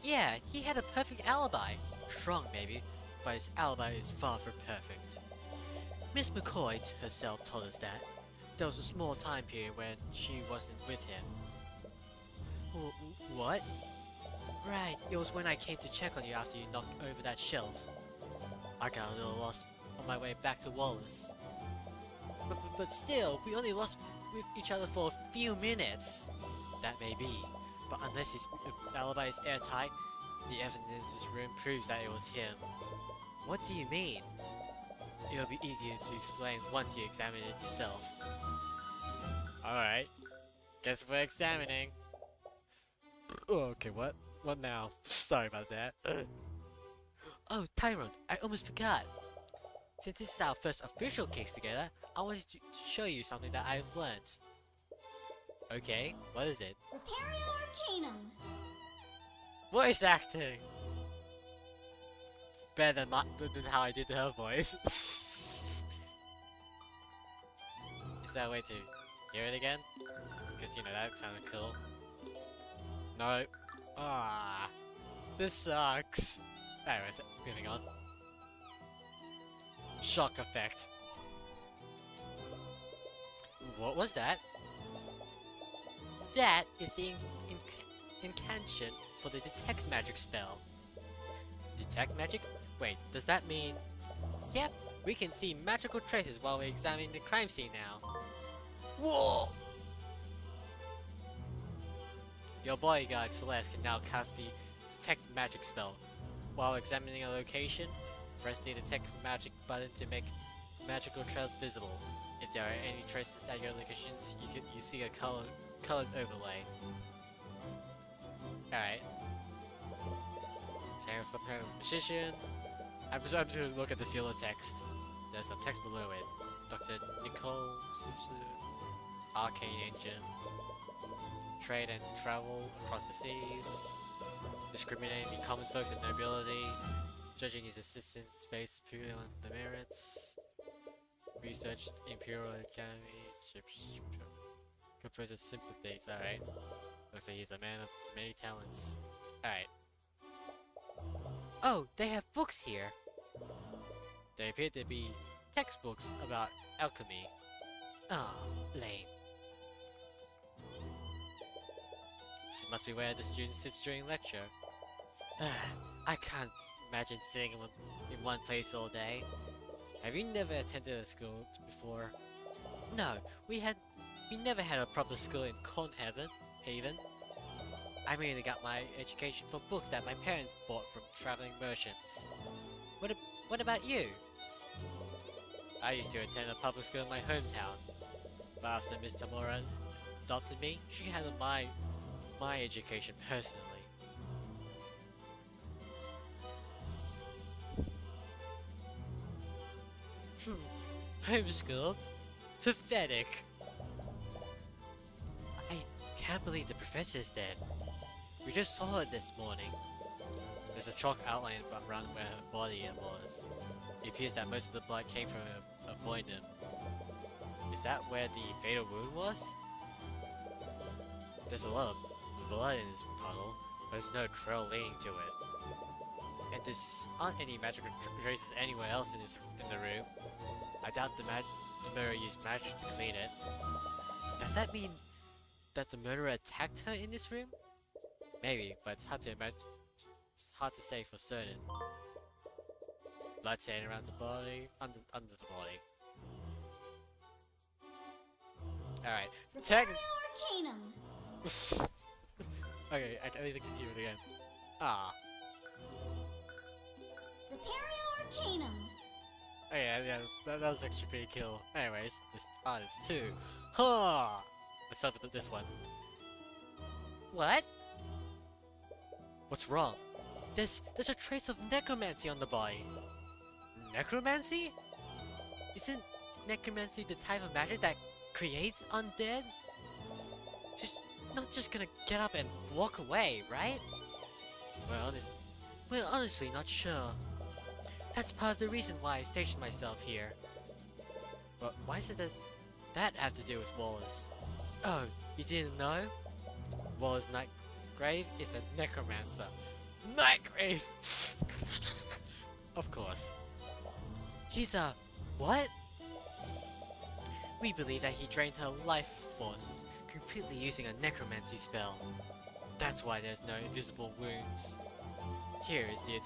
Yeah, he had a perfect alibi. Strong maybe, but his alibi is far from perfect. Miss McCoy herself told us that. There was a small time period when she wasn't with him. What? Right, it was when I came to check on you after you knocked over that shelf. I got a little lost on my way back to Wallace. But still, we only lost with each other for a few minutes. That may be, but unless his alibi is airtight, the evidence in this room proves that it was him. What do you mean? It'll be easier to explain once you examine it yourself. Alright, guess we're examining. Okay, what? What now? Sorry about that. Oh, Tyrion, I almost forgot. Since this is our first official case together, I wanted to show you something that I've learned. Okay, what is it? Repario Arcanum. Voice acting! Better than how I did her voice. Is there a way to hear it again? Because, you know, that sounded cool. No. Ah, this sucks. Anyways, moving on. Shock effect. What was that? That is the incantation for the detect magic spell. Detect magic? Wait, does that mean... Yep, we can see magical traces while we're examining the crime scene now. Whoa! Your bodyguard Celeste can now cast the detect magic spell. While examining a location, press the detect magic button to make magical trails visible. If there are any traces at your locations, you see a colored overlay. Alright. Tale of some kind of magician. I'm just gonna look at the filler text. There's some text below it. Dr. Nicole Arcane engine. Trade and travel across the seas. Discriminating the common folks and nobility. Judging his assistants based purely on the merits. Researched Imperial Academy. Composed of sympathies. Alright. Looks like he's a man of many talents. Alright. Oh, they have books here. They appear to be textbooks about alchemy. Ah, lame. This must be where the student sits during lecture. I can't imagine sitting in one place all day. Have you never attended a school before? No, we never had a proper school in Haven. I mainly got my education from books that my parents bought from traveling merchants. What about you? I used to attend a public school in my hometown, but after Miss Tamora adopted me, she handled my education personally. Homeschool? Pathetic. I can't believe the professor's dead. We just saw it this morning. There's a chalk outline around where her body was. It appears that most of the blood came from a boydom. Is that where the fatal wound was? There's a lot of blood in this puddle, but there's no trail leading to it. And there aren't any magical traces anywhere else in the room. I doubt the murderer used magic to clean it. Does that mean that the murderer attacked her in this room? Maybe, but it's hard to imagine. It's hard to say for certain. Blood stain around the body, under the body. Alright, Arcanum. Okay, I need to hear it again. Ah. Repario Arcanum. Oh yeah, that was actually pretty cool. Anyways, there's two. Huh! Let's start with this one. What? What's wrong? There's a trace of necromancy on the body. Necromancy? Isn't necromancy the type of magic that creates undead? She's not just gonna get up and walk away, right? We're honestly not sure. That's part of the reason why I stationed myself here. But why does that have to do with Wallace? Oh, you didn't know? Wallace Nightgrave is a necromancer. Migrate! Of course. He's a... what? We believe that he drained her life forces, completely using a necromancy spell. That's why there's no invisible wounds. Here is the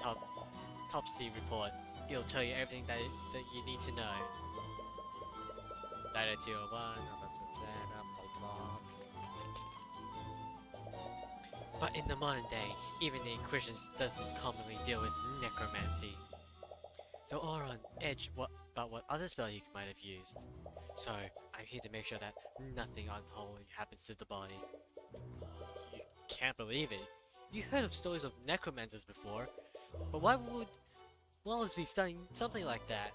autopsy report. It'll tell you everything that you need to know. Data 201, but in the modern day, even the Inquisition doesn't commonly deal with necromancy. They're all on edge about what other spell he might have used. So, I'm here to make sure that nothing unholy happens to the body. You can't believe it. You heard of stories of necromancers before, but why would Wallace be studying something like that?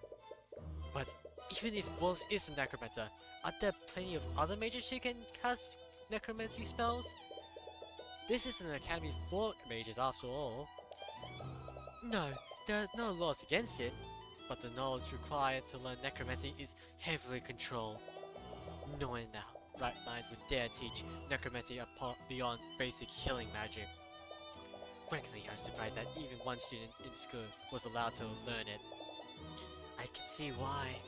But even if Wallace is a necromancer, aren't there plenty of other mages who can cast necromancy spells? This is an academy for mages after all. No, there are no laws against it, but the knowledge required to learn necromancy is heavily controlled. No one in their right mind would dare teach necromancy apart beyond basic healing magic. Frankly, I'm surprised that even one student in school was allowed to learn it. I can see why.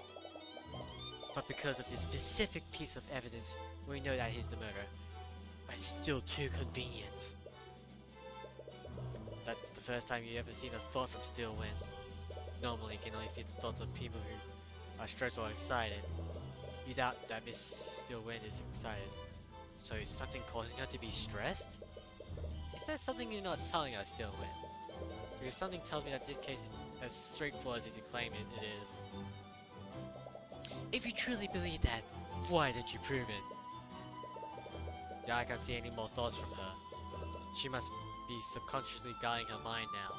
But because of this specific piece of evidence, we know that he's the murderer. But it's still too convenient. That's the first time you ever seen a thought from Stillwind. Normally, you can only see the thoughts of people who are stressed or excited. You doubt that Miss Stillwind is excited. So is something causing her to be stressed? Is there something you're not telling us, Stillwind? Because something tells me that this case is as straightforward as you claim it is. If you truly believe that, why did you prove it? Yeah, I can't see any more thoughts from her. She must be subconsciously guiding her mind now.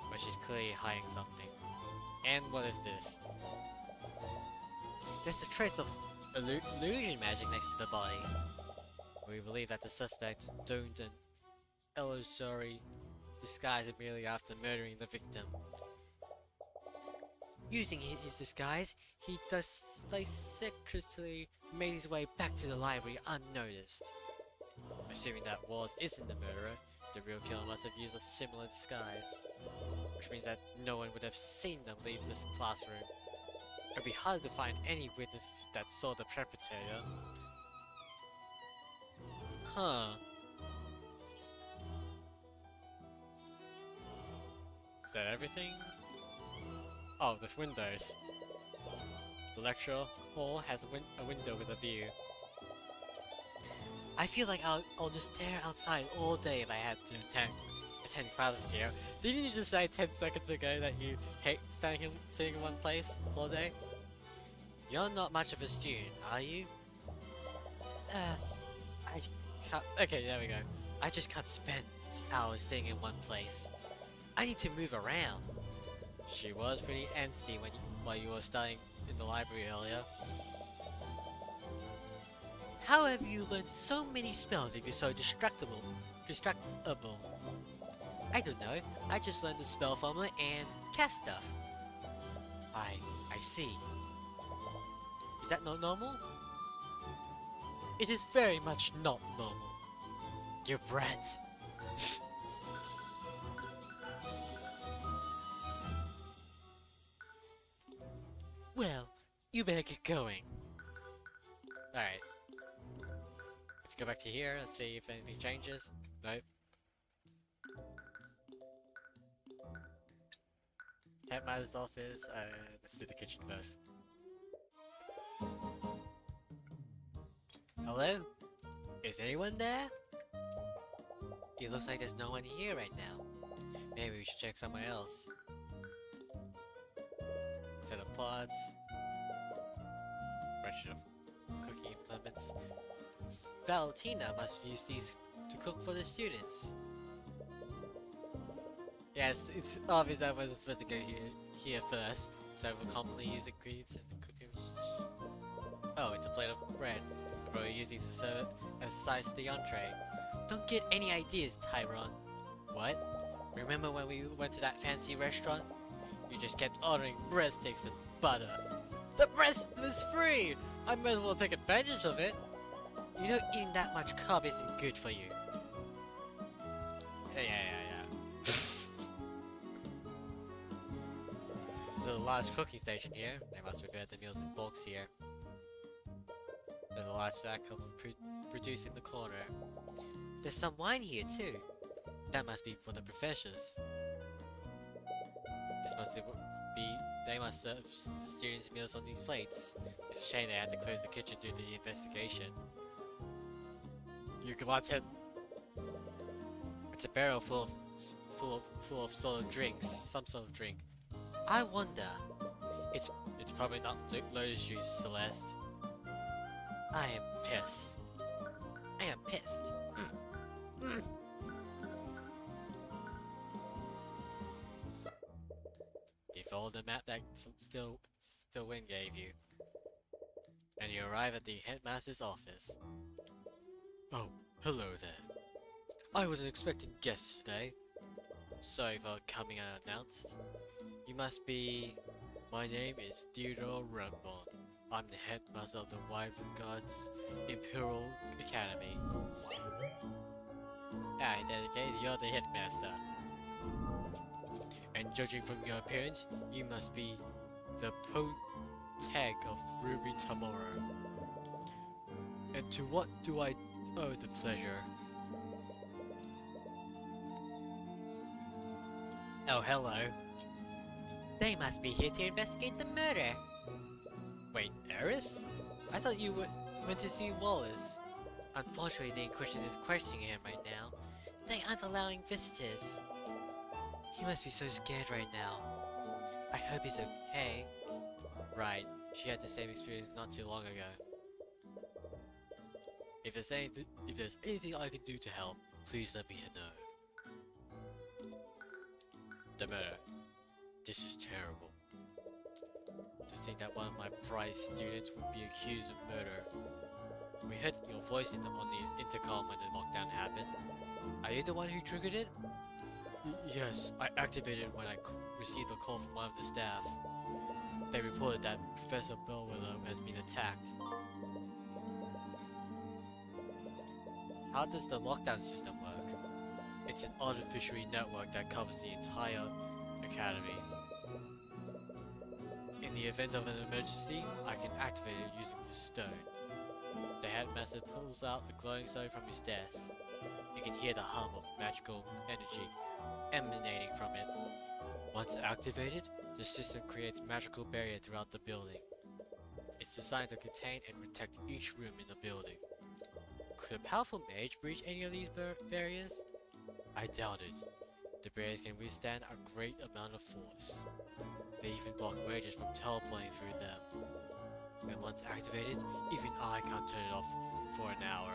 But she's clearly hiding something. And what is this? There's a trace of illusion magic next to the body. We believe that the suspect donned an illusory disguise immediately after murdering the victim. Using his disguise, he secretly made his way back to the library unnoticed. Assuming that Wallace isn't the murderer, the real killer must have used a similar disguise. Which means that no one would have seen them leave this classroom. It would be hard to find any witnesses that saw the perpetrator. Huh. Is that everything? Oh, there's windows. The lecture hall has a window with a view. I feel like I'll just stare outside all day if I had to attend classes here. Didn't you just say 10 seconds ago that you hate sitting in one place all day? You're not much of a student, are you? I can't. Okay, there we go. I just can't spend hours sitting in one place. I need to move around. She was pretty angsty while you were studying in the library earlier. How have you learned so many spells if you're so distractible? I don't know. I just learned the spell formula and cast stuff. I see. Is that not normal? It is very much not normal. You brat. Well, you better get going. Alright. Let's go back to here, let's see if anything changes. Nope. Headmaster's office, let's do the kitchen first. Hello? Is anyone there? It looks like there's no one here right now. Maybe we should check somewhere else. Set of pots. Bunch of cooking implements. Valentina must use these to cook for the students. Yes, it's obvious that I wasn't supposed to go here first, so we'll commonly use ingredients in the cooking. Oh, it's a plate of bread. I'll probably use these to serve it as size to the entree. Don't get any ideas, Tyrion. What? Remember when we went to that fancy restaurant? You just kept ordering breadsticks and butter. The breast was free! I might as well take advantage of it. You know eating that much carb isn't good for you. Yeah. There's a large cooking station here. They must prepare the meals in bulks here. There's a large sack of produce in the corner. There's some wine here too. That must be for the professors. This must be. They must serve the students meals on these plates. It's a shame they had to close the kitchen due to the investigation. You glutton. It's a barrel full of sort of drinks, some sort of drink. I wonder. It's probably not lotus juice, Celeste. I am pissed. I am pissed. You follow the map that Stillwind gave you, and you arrive at the headmaster's office. Oh, hello there. I wasn't expecting guests today. Sorry for coming unannounced. You must be... My name is Theodore Redmond. I'm the headmaster of the Wyvern Guards Imperial Academy. Ah, dedicated, you're the headmaster. And judging from your appearance, you must be the Poteg of Ruby Tomorrow. And to what do I owe the pleasure? Oh, hello. They must be here to investigate the murder. Wait, Eris? I thought you went to see Wallace. Unfortunately, the Inquisition is questioning him right now. They aren't allowing visitors. He must be so scared right now. I hope he's okay. Right, she had the same experience not too long ago. If there's anything I can do to help, please let me know. The murder. This is terrible. To think that one of my prized students would be accused of murder. We heard your voice on the intercom when the lockdown happened. Are you the one who triggered it? Yes, I activated it when I received a call from one of the staff. They reported that Professor Bellwether has been attacked. How does the lockdown system work? It's an artificial network that covers the entire academy. In the event of an emergency, I can activate it using the stone. The headmaster pulls out a glowing stone from his desk. You can hear the hum of magical energy emanating from it. Once activated, the system creates a magical barrier throughout the building. It's designed to contain and protect each room in the building. Could a powerful mage breach any of these barriers? I doubt it. The barriers can withstand a great amount of force. They even block mages from teleporting through them. And once activated, even I can't turn it off for an hour.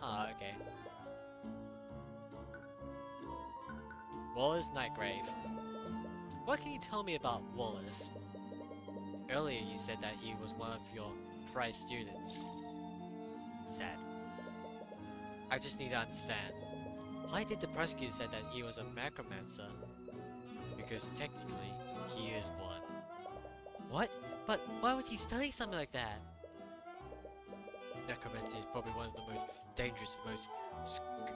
Huh, okay. Wallace Nightgrave. What can you tell me about Wallace? Earlier you said that he was one of your prized students. Sad. I just need to understand. Why did the prosecutor say that he was a necromancer? Because technically, he is one. What? But why would he study something like that? Necromancy is probably one of the most dangerous and most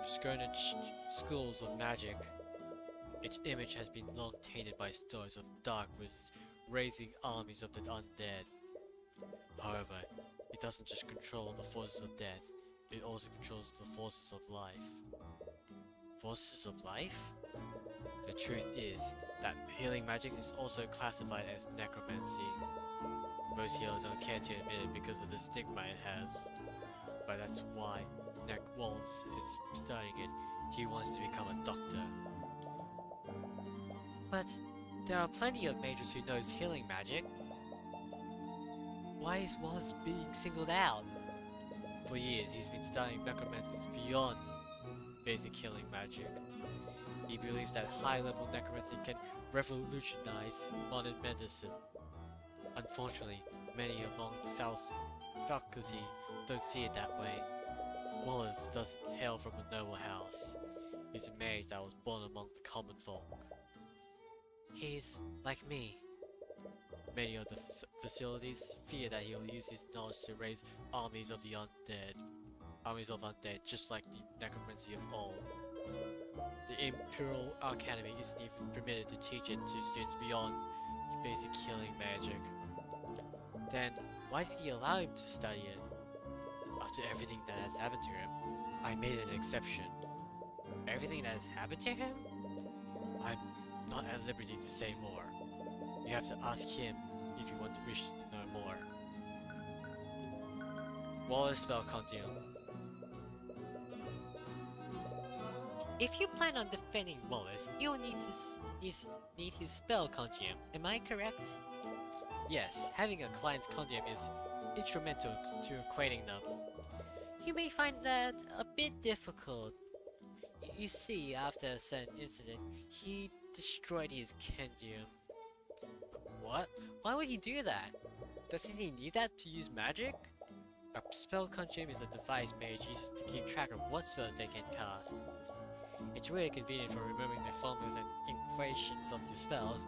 skirmish schools of magic. Its image has been long tainted by stories of dark wizards raising armies of the undead. However, it doesn't just control the forces of death, it also controls the forces of life. Forces of life? The truth is that healing magic is also classified as necromancy. Most healers don't care to admit it because of the stigma it has. But that's why Wallace is studying it. He wants to become a doctor. But there are plenty of mages who knows healing magic. Why is Wallace being singled out? For years, he's been studying necromancies beyond basic healing magic. He believes that high-level necromancy can revolutionize modern medicine. Unfortunately, many among the faculty don't see it that way. Wallace doesn't hail from a noble house. He's a mage that was born among the common folk. He's like me. Many of the facilities fear that he will use his knowledge to raise armies of the undead. Armies of undead, just like the necromancy of old. The Imperial Academy isn't even permitted to teach it to students beyond basic healing magic. Then, why did he allow him to study it? After everything that has happened to him, I made an exception. Everything that has happened to him? I'm not at liberty to say more. You have to ask him if you want to wish to know more. Wallace spell continuum. If you plan on defending Wallace, you'll need his spell continuum. Am I correct? Yes, having a client's continuum is instrumental to equating them. You may find that a bit difficult. You see, after a certain incident, he destroyed his continuum. What? Why would he do that? Doesn't he need that to use magic? A spell continuum is a device mage uses to keep track of what spells they can cast. It's really convenient for remembering the formulas and equations of your spells,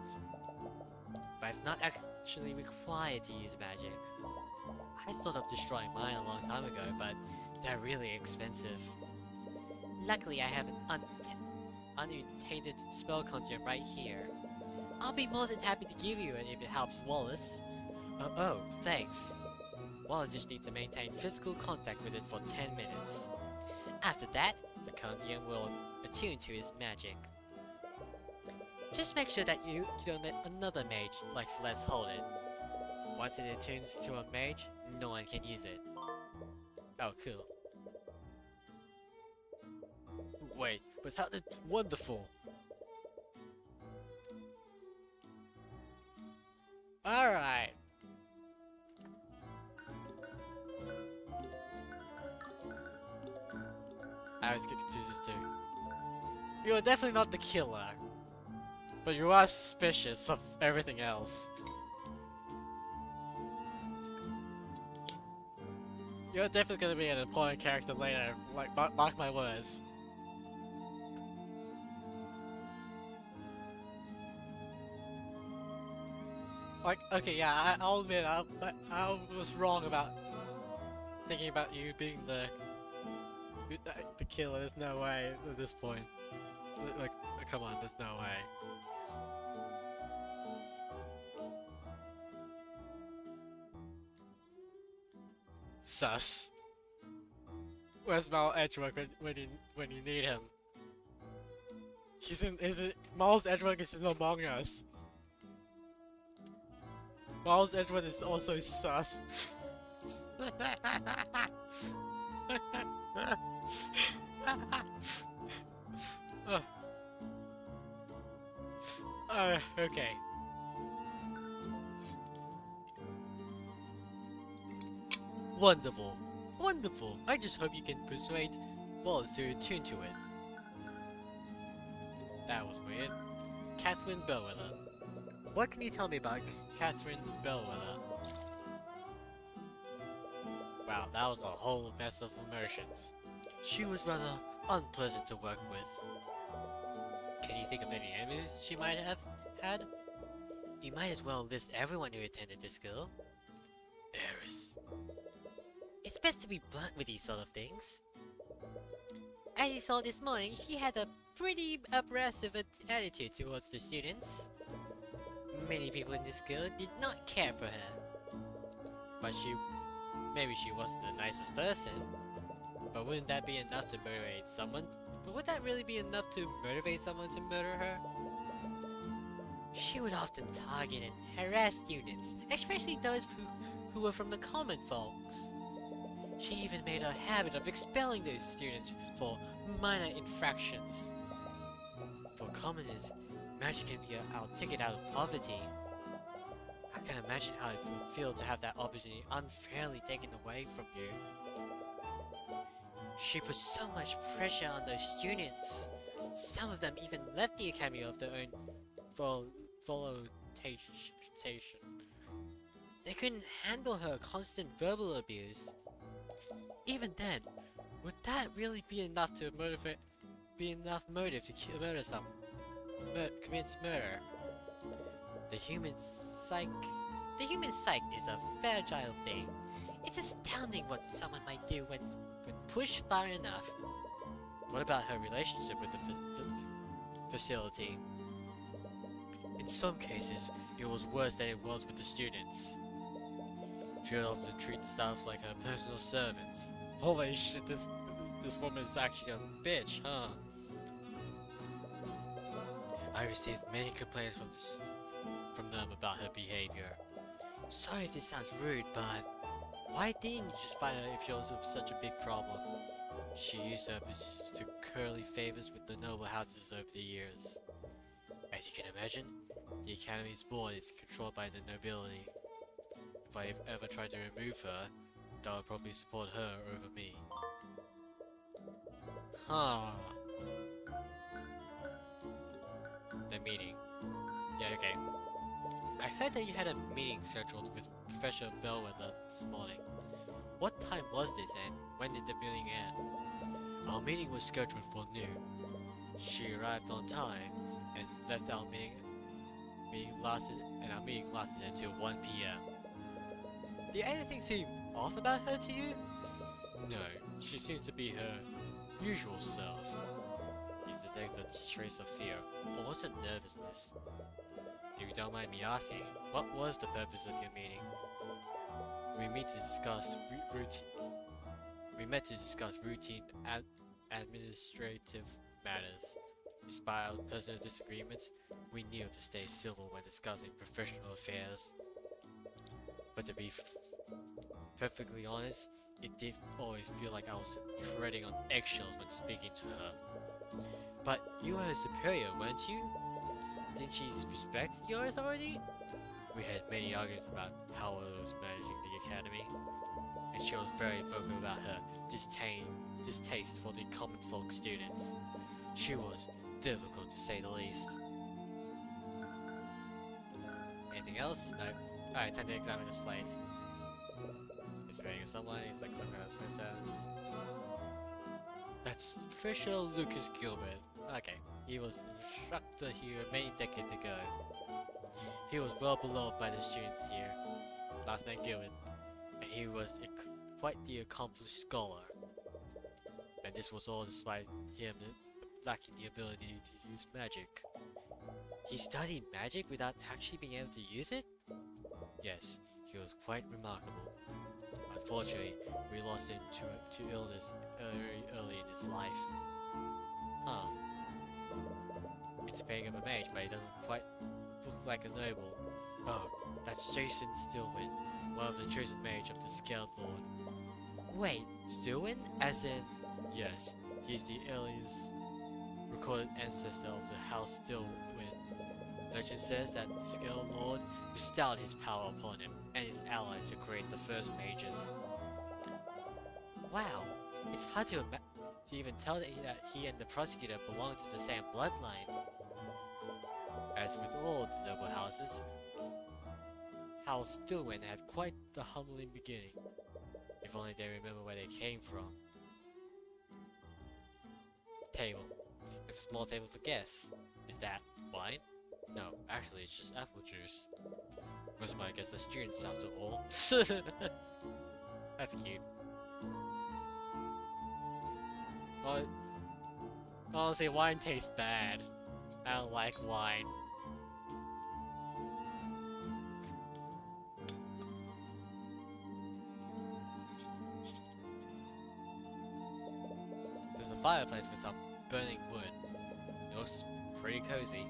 but it's not actually required to use magic. I thought of destroying mine a long time ago, but they're really expensive. Luckily, I have an untainted spell continuum right here. I'll be more than happy to give you it if it helps Wallace. Oh, thanks. Wallace just needs to maintain physical contact with it for 10 minutes. After that, the continuum will attune to his magic. Just make sure that you don't let another mage like Celeste hold it. Once it attunes to a mage, no one can use it. Oh, cool. Wait, but how did... Wonderful! Alright! I always get confused too. You are definitely not the killer, but you are suspicious of everything else. You're definitely gonna be an important character later, like, mark my words. Like, okay, yeah, I'll admit, I was wrong about thinking about you being the killer. There's no way at this point. Like, come on, there's no way. Sus. Where's Mal Edgework when you need him? Miles Edgework is in Among Us. Miles Edgework is also sus. Okay. Wonderful. Wonderful. I just hope you can persuade Wallace to attune to it. That was weird. Catherine Bellwether. What can you tell me about Catherine Bellwether? Wow, that was a whole mess of emotions. She was rather unpleasant to work with. Can you think of any enemies she might have had? You might as well list everyone who attended this school. Eris. It's best to be blunt with these sort of things. As you saw this morning, she had a pretty abrasive attitude towards the students. Many people in this school did not care for her. But maybe she wasn't the nicest person. But wouldn't that be enough to motivate someone? But would that really be enough to motivate someone to murder her? She would often target and harass students, especially those who were from the common folks. She even made a habit of expelling those students for minor infractions. For commoners, magic can be our ticket out of poverty. I can imagine how it would feel to have that opportunity unfairly taken away from you. She put so much pressure on those students. Some of them even left the academy of their own volition. They couldn't handle her constant verbal abuse. Even then, would that really be enough to motive to murder someone? Commits murder? The human psyche is a fragile thing. It's astounding what someone might do when pushed far enough. What about her relationship with the facility? In some cases, it was worse than it was with the students. She would often treat staffs like her personal servants. Holy shit, this woman is actually a bitch, huh? I received many complaints from them about her behavior. Sorry if this sounds rude, but why didn't you just find out if she was such a big problem? She used her position to curly favors with the noble houses over the years. As you can imagine, the Academy's board is controlled by the nobility. If I ever tried to remove her, that would probably support her over me. Huh. The meeting. Yeah, okay. I heard that you had a meeting scheduled with Professor Bellwether this morning. What time was this and when did the meeting end? Our meeting was scheduled for noon. She arrived on time and left our meeting lasted until 1 p.m. Did anything seem off about her to you? No, she seems to be her usual self. You detect a trace of fear, or was it nervousness? If you don't mind me asking, what was the purpose of your meeting? We met to discuss routine administrative matters. Despite our personal disagreements, we knew to stay civil when discussing professional affairs. But to be perfectly honest, it did always feel like I was treading on eggshells when speaking to her. But you were her superior, weren't you? Didn't she respect your authority? We had many arguments about how I was managing the academy, and she was very vocal about her distaste for the common folk students. She was difficult to say the least. Anything else? No. Alright, time to examine this place. It's waiting for someone, he's like some kind of person. That's Professor Lucas Gilbert. Okay, he was an instructor here many decades ago. He was well beloved by the students here. Last name Gilbert. And he was quite the accomplished scholar. And this was all despite him lacking the ability to use magic. He studied magic without actually being able to use it? Yes, he was quite remarkable. Unfortunately, we lost him to illness very early in his life. Huh. It's a paying of a mage, but he doesn't quite look like a noble. Oh, that's Jason Stillwin, one of the chosen mage of the Scale Lord. Wait, Stillwin? As in... Yes, he's the earliest recorded ancestor of the House Stillwin. Legend says that the Scale Lord bestowed his power upon him and his allies to create the first mages. Wow, it's hard to even tell that he and the prosecutor belong to the same bloodline. As with all the noble houses, House Stillwin had quite the humbling beginning. If only they remember where they came from. Table. It's a small table for guests. Is that wine? No, actually it's just apple juice. Most of my guests are students after all. That's cute. Well, honestly, wine tastes bad. I don't like wine. There's a fireplace with some burning wood. It looks pretty cozy.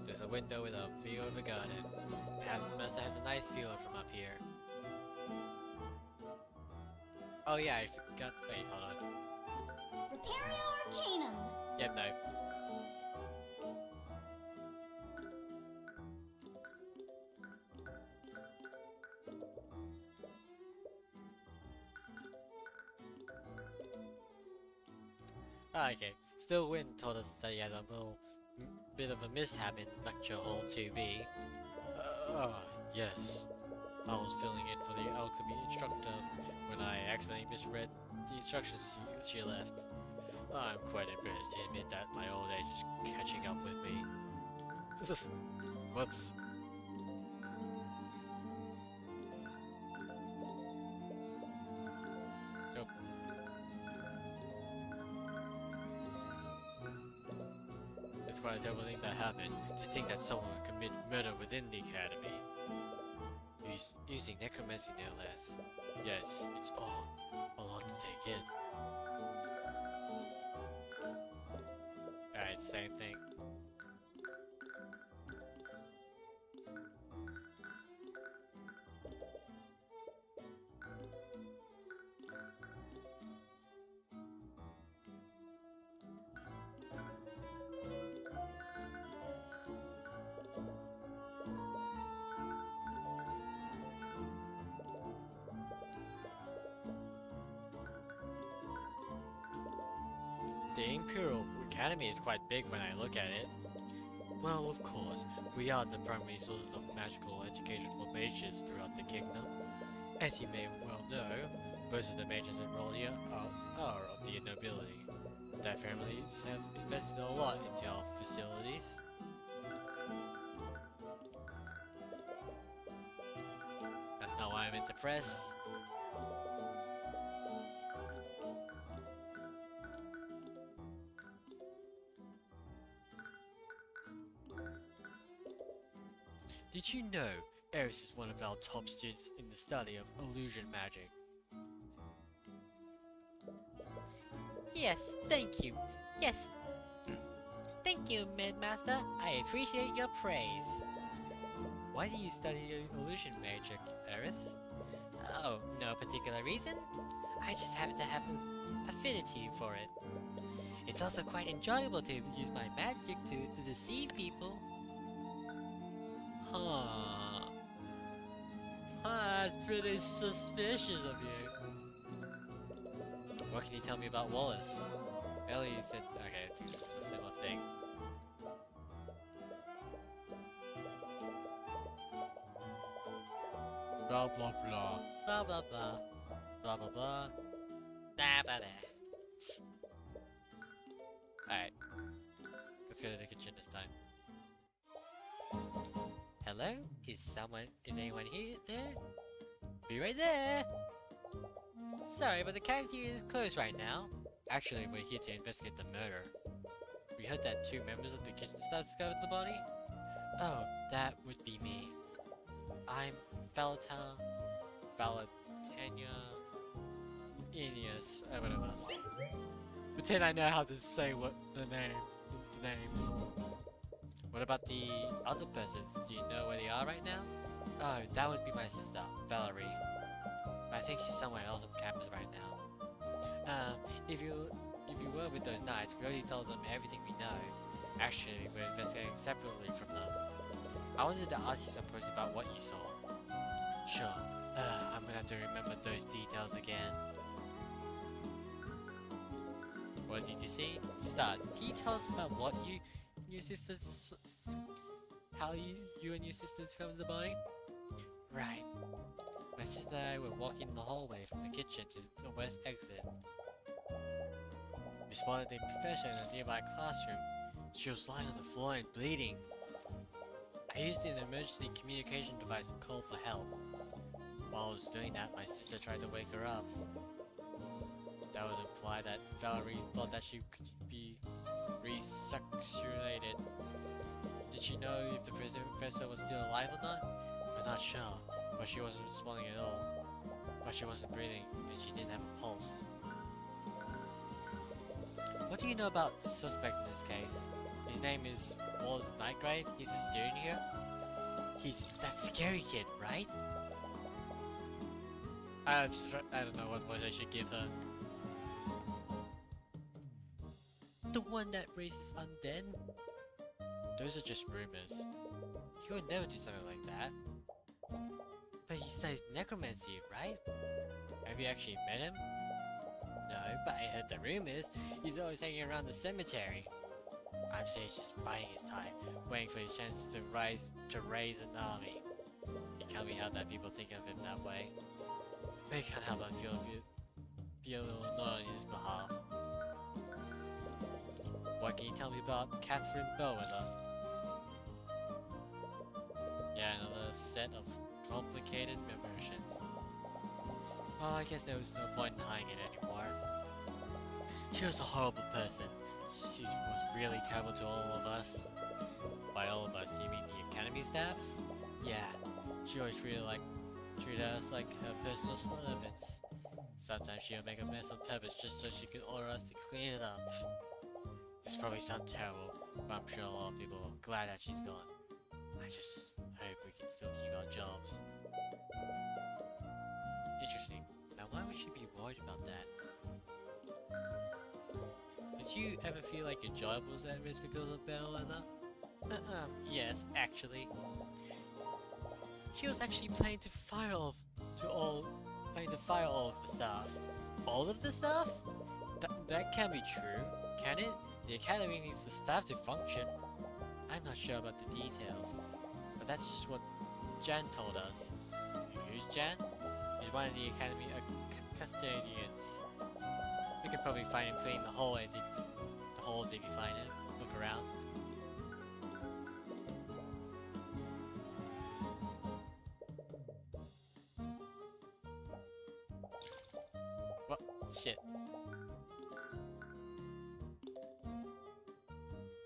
There's a window with a view of a garden. It has a nice view from up here. Oh yeah, I forgot. Wait, hold on. Repario Arcanum. Yep, no. Okay, Stillwin told us that he had a little bit of a mishap in Lecture Hall 2B. Yes. I was filling in for the alchemy instructor when I accidentally misread the instructions she left. I'm quite embarrassed to admit that my old age is catching up with me. Whoops. Nope. It's quite a terrible thing that happened. To think that someone would commit murder within the academy. Using necromancy no less. Yes, it's all a lot to take in. Alright, same thing. The Imperial Academy is quite big when I look at it. Well, of course, we are the primary sources of magical education for mages throughout the kingdom. As you may well know, most of the mages enrolled here are of the nobility. Their families have invested a lot into our facilities. That's not why I'm into press. Did you know Eris is one of our top students in the study of illusion magic? Yes, thank you. Yes. Thank you, Midmaster. I appreciate your praise. Why do you study illusion magic, Eris? Oh, no particular reason. I just happen to have an affinity for it. It's also quite enjoyable to use my magic to deceive people. Huh. That's pretty suspicious of you. What can you tell me about Wallace? Well, you said... okay, it's a similar thing. Blah blah blah. Blah blah blah. Blah blah blah. Blah blah blah. Alright. Let's go to the kitchen this time. Hello? Is anyone here there? Be right there! Sorry, but the cafeteria is closed right now. Actually, we're here to investigate the murder. We heard that 2 members of the kitchen staff discovered the body. Oh, that would be me. I'm Valentina Aeneas, whatever. Pretend I know how to say the names. What about the other persons? Do you know where they are right now? Oh, that would be my sister, Valerie. But I think she's somewhere else on campus right now. If you were with those knights, we already told them everything we know. Actually, we're investigating separately from them. I wanted to ask you some questions about what you saw. Sure. I'm gonna have to remember those details again. What did you see? Start. Can you tell us about what you and your sister how you and your sister discovered the body? Right. My sister and I were walking the hallway from the kitchen to the west exit. We spotted a professor in a nearby classroom. She was lying on the floor and bleeding. I used an emergency communication device to call for help. While I was doing that, my sister tried to wake her up. That would imply that Valerie thought that she could be resuscitated. Did she know if the professor was still alive or not? We're not sure, but she wasn't responding at all. But she wasn't breathing, and she didn't have a pulse. What do you know about the suspect in this case? His name is Wallace Nightgrave. He's a student here. He's that scary kid, right? I don't know what voice I should give her. The one that raises undead? Those are just rumors. He would never do something like that. But he studies necromancy, right? Have you actually met him? No, but I heard the rumors. He's always hanging around the cemetery. I'm sure he's just biding his time, waiting for his chance to raise an army. It can't be helped that people think of him that way. But it can't help but feel a little annoyed on his behalf. What can you tell me about Catherine Bellwether? Yeah, another set of complicated emotions. Well, I guess there was no point in hiding it anymore. She was a horrible person. She was really terrible to all of us. academy staff? Yeah, she always treated us like her personal servants. Sometimes she'll make a mess on purpose just so she can order us to clean it up. This probably sounds terrible, but I'm sure a lot of people are glad that she's gone. I just hope we can still keep our jobs. Interesting. Now why would she be worried about that? Did you ever feel like your job was at risk because of bad weather? Yes, actually. She was actually planning to fire all of the staff. All of the staff? That can't be true, can it? The academy needs the staff to function. I'm not sure about the details, but that's just what Jan told us. Who's Jan? He's one of the academy custodians. We could probably find him cleaning the holes if you find him. Look around. What? Shit.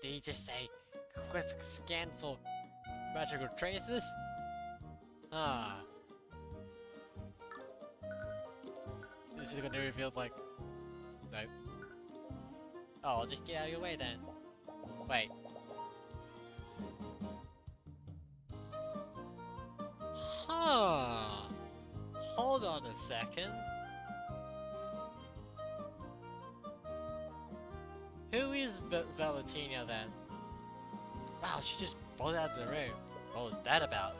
Did he just say, quest scan for magical traces? Ah. This is gonna reveal like... Nope. Oh, I'll just get out of your way then. Wait. Huh. Hold on a second. Who is Valentina then? Wow, she just pulled out the room. What was that about?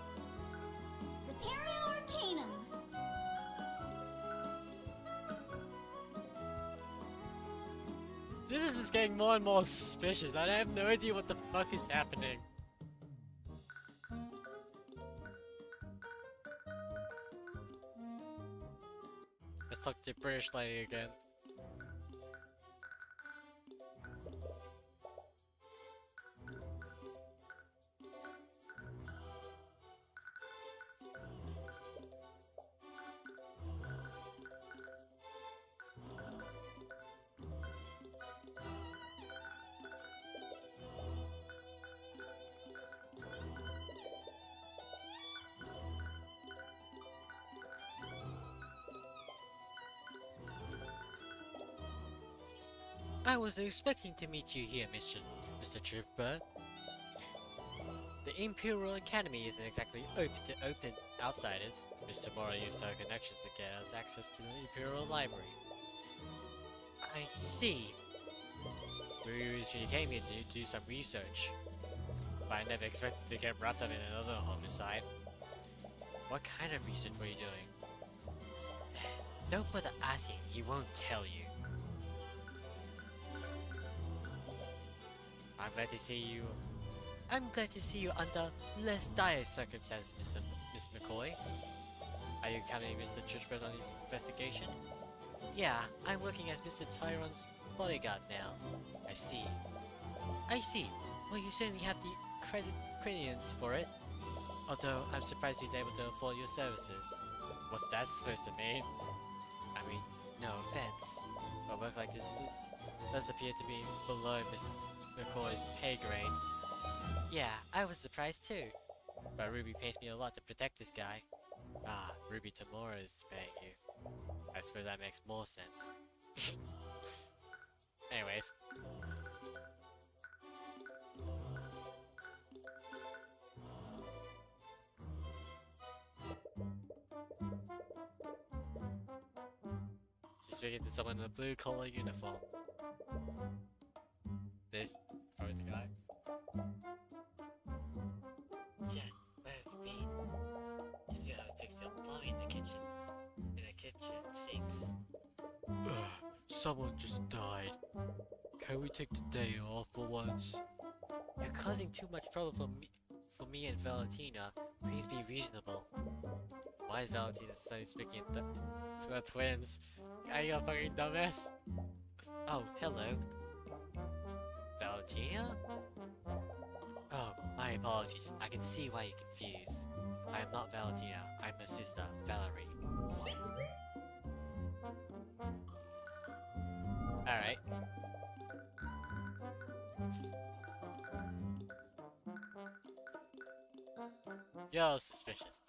Tyrion Arcanum. This is just getting more and more suspicious. I have no idea what the fuck is happening. Let's talk to British lady again. I was expecting to meet you here, Mr. Cuthbert. The Imperial Academy isn't exactly open to outsiders. Mr. Mora used her connections to get us access to the Imperial Library. I see. We originally came here to do some research, but I never expected to get wrapped up in another homicide. What kind of research were you doing? Don't bother asking, he won't tell you. I'm glad to see you under less dire circumstances, Miss McCoy. Are you accompanying Mr. Cuthbert on his investigation? Yeah, I'm working as Mr. Tyrion's bodyguard now. I see. Well, you certainly have the credence for it. Although, I'm surprised he's able to afford your services. What's that supposed to mean? I mean, no offense, but work like this does appear to be below Miss McCoy's pay grade. Yeah, I was surprised too. But Ruby pays me a lot to protect this guy. Ah, Ruby Tamura is paying you. I suppose that makes more sense. Anyways. She's speaking to someone in a blue collar uniform. This probably the guy. Jen, where have you been? You still haven't fixed your plumbing in the kitchen. In the kitchen sinks. Someone just died. Can we take the day off for once? You're causing too much trouble for me and Valentina. Please be reasonable. Why is Valentina suddenly speaking to her twins? Are you a fucking dumbass? Oh, hello. Valentina? Oh, my apologies. I can see why you're confused. I am not Valentina. I'm her sister, Valerie. Alright. You're suspicious.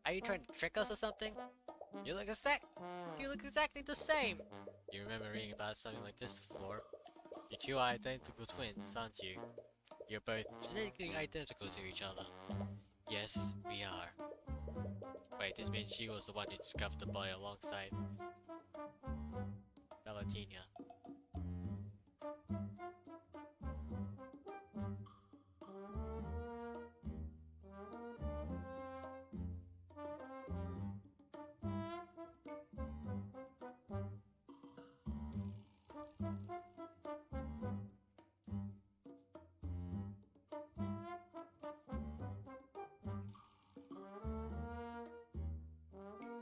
Are you trying to trick us or something? You look exactly the same! You remember reading about something like this before? You two are identical twins, aren't you? You're both genetically identical to each other. Yes, we are. Wait, this means she was the one who discovered the body alongside Valentina.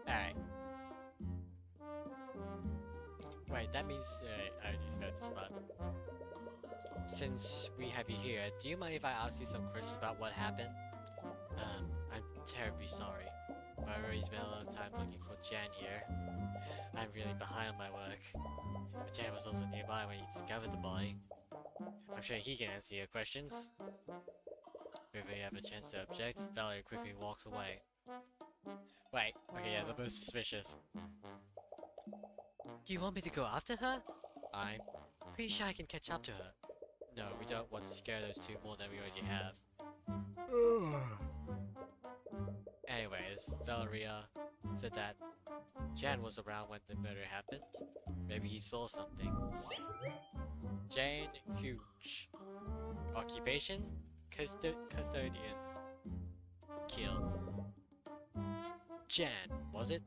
Alright. Wait, that means I just got this part. Since we have you here, do you mind if I ask you some questions about what happened? I'm terribly sorry, but I've already spent a lot of time looking for Jan here. I'm really behind on my work. But Jan was also nearby when he discovered the body. I'm sure he can answer your questions. Before you have a chance to object, Valerie quickly walks away. Wait, okay, yeah, the most suspicious. Do you want me to go after her? I'm pretty sure I can catch up to her. No, we don't want to scare those two more than we already have. Anyways, Valeria said that Jan was around when the murder happened. Maybe he saw something. Jane Hughes. Occupation? Custodian. Kill. Jan, was it?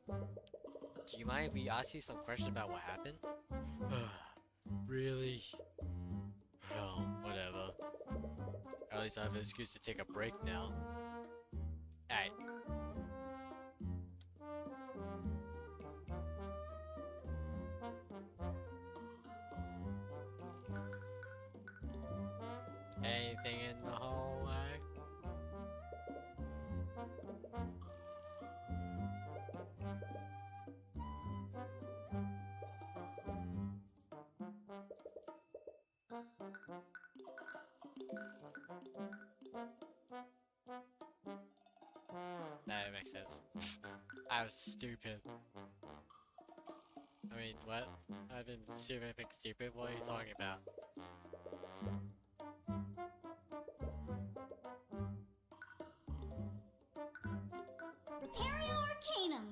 Do you mind if we ask you some questions about what happened? Really? Well, whatever. At least I have an excuse to take a break now. Alright. Anything in the hallway? That makes sense. I was stupid. I mean, what? I didn't see anything stupid. What are you talking about? Repario Arcanum.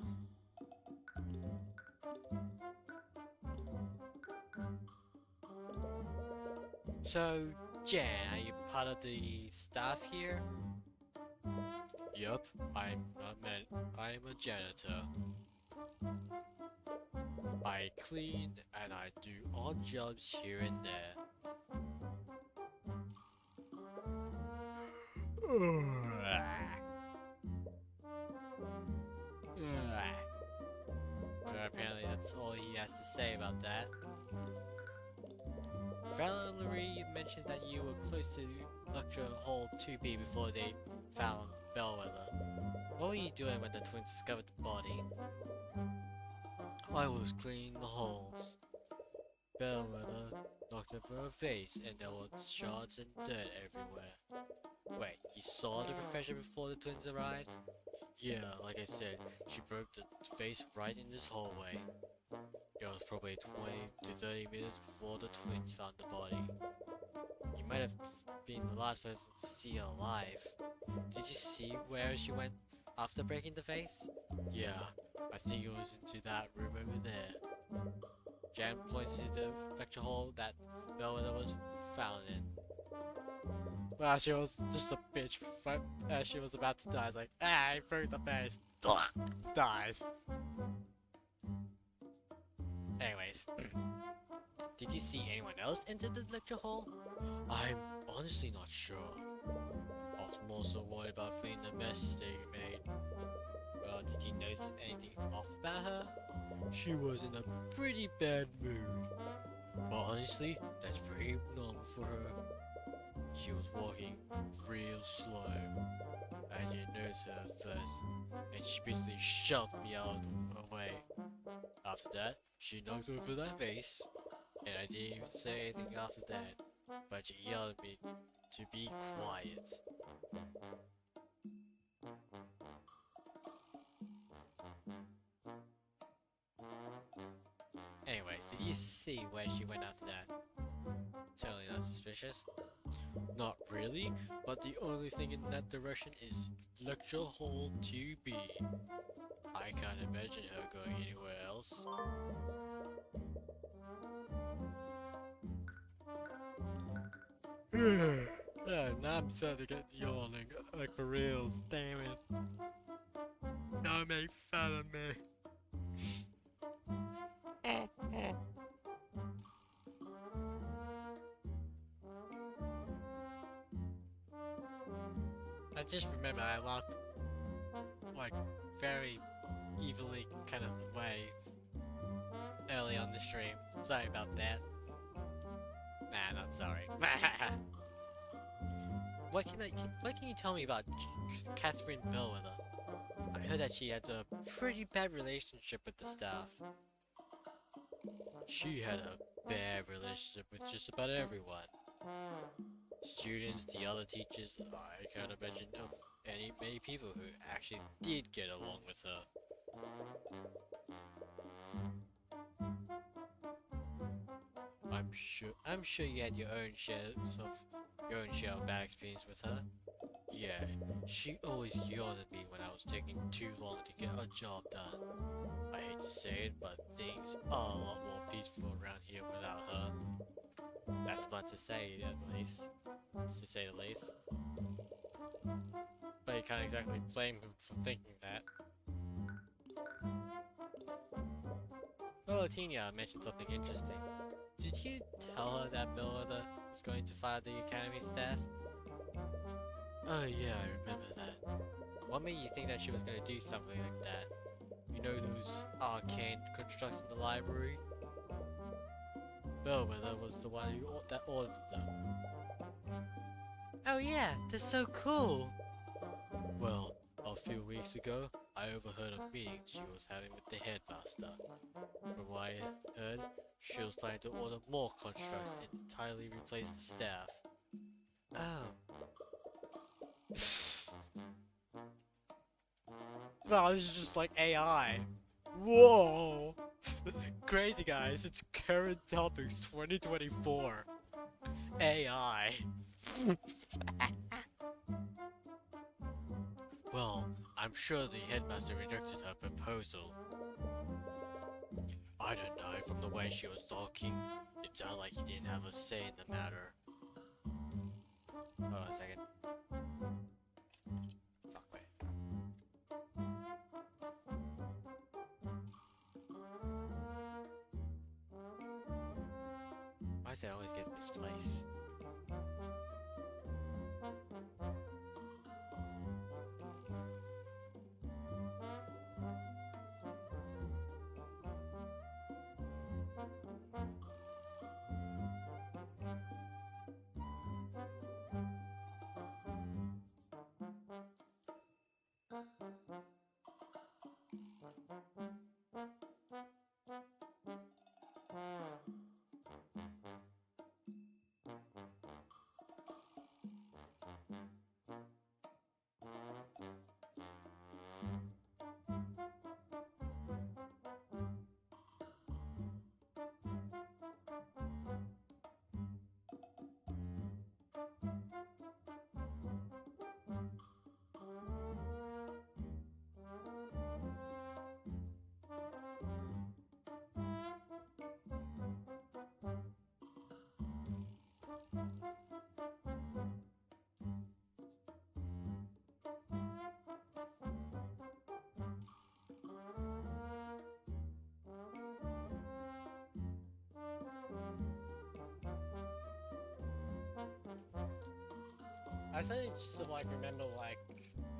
So, Jan, are you part of the staff here? Yup, I'm a janitor. I clean and I do odd jobs here and there. But apparently that's all he has to say about that. Valerie mentioned that you were close to Lecture Hall 2B before they found Bellwether. What were you doing when the twins discovered the body? I was cleaning the halls. Bellwether knocked over her face and there were shards and dirt everywhere. Wait, you saw the professor before the twins arrived? Yeah, like I said, she broke the face right in this hallway. It was probably 20 to 30 minutes before the twins found the body. You might have been the last person to see her alive. Did you see where she went after breaking the face? Yeah, I think it was into that room over there. Jan points to the lecture hall that Bellwether was found in. Well, she was just a bitch as she was about to die. It's like, I broke the face. Dies. Anyways, did you see anyone else enter the lecture hall? I'm honestly not sure. I was more so worried about cleaning the mess they made. Well, did you notice anything off about her? She was in a pretty bad mood. But honestly, that's pretty normal for her. She was walking real slow. I didn't notice her at first, and she basically shoved me out of her way. After that, she knocked over that vase, and I didn't even say anything after that, but she yelled at me to be quiet. curious, did you see where she went after that? Totally not suspicious. Not really, but the only thing in that direction is lecture hall 2B. I can't imagine her going anywhere else. Now I'm starting to get yawning, like for reals, damn it. Don't make fun of me. I just remember I laughed, like, very evilly kind of way early on the stream. Sorry about that. Nah, not sorry. What can you tell me about Catherine Bellwether? I heard that she had a pretty bad relationship with the staff. She had a bad relationship with just about everyone. Students, the other teachers, I can't imagine of many people who actually did get along with her. I'm sure you had your own share of bad experience with her. Yeah, she always yelled at me when I was taking too long to get her job done. I hate to say it, but things are a lot more peaceful around here without her. That's fun to say, at least. To say the least. But you can't exactly blame him for thinking that. Well, Latinia mentioned something interesting. Did you tell her that Bellwether was going to fire the academy staff? Oh yeah, I remember that. What made you think that she was going to do something like that? You know those arcane constructs in the library? Bellwether was the one that ordered them. Oh yeah, they're so cool! Well, a few weeks ago, I overheard a meeting she was having with the headmaster. From what I heard, she was planning to order more constructs and entirely replace the staff. Oh. Wow, this is just like AI. Whoa! Crazy guys, it's current topics 2024. AI. Well, I'm sure the headmaster rejected her proposal. I don't know, from the way she was talking, it sounded like he didn't have a say in the matter. Hold on a second. Fuck, wait. Why does it always get misplaced? I suddenly just like remember like,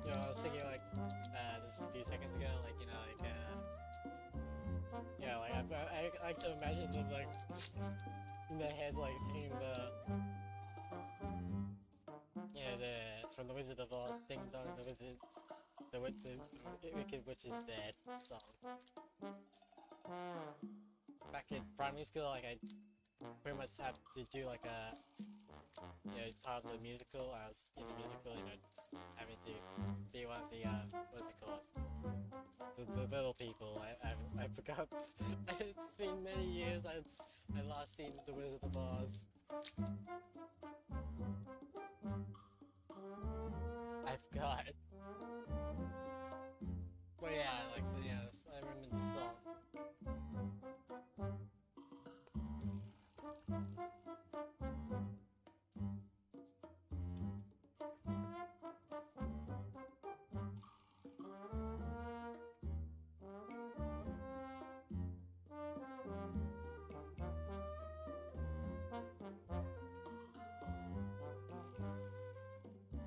you know, I was thinking like, this a few seconds ago, like, you know, like, yeah, like I like to imagine them like in their heads like singing the, you know, from the Wizard of Oz, Ding Dong, the Wicked Witch is Dead song. Back in primary school, like I pretty much had to do like a it's part of the musical. I was in the musical, having to be one of the, what's it called? The little people. I forgot. It's been many years since I last seen The Wizard of Oz. I forgot. But yeah, yes, I remember the song.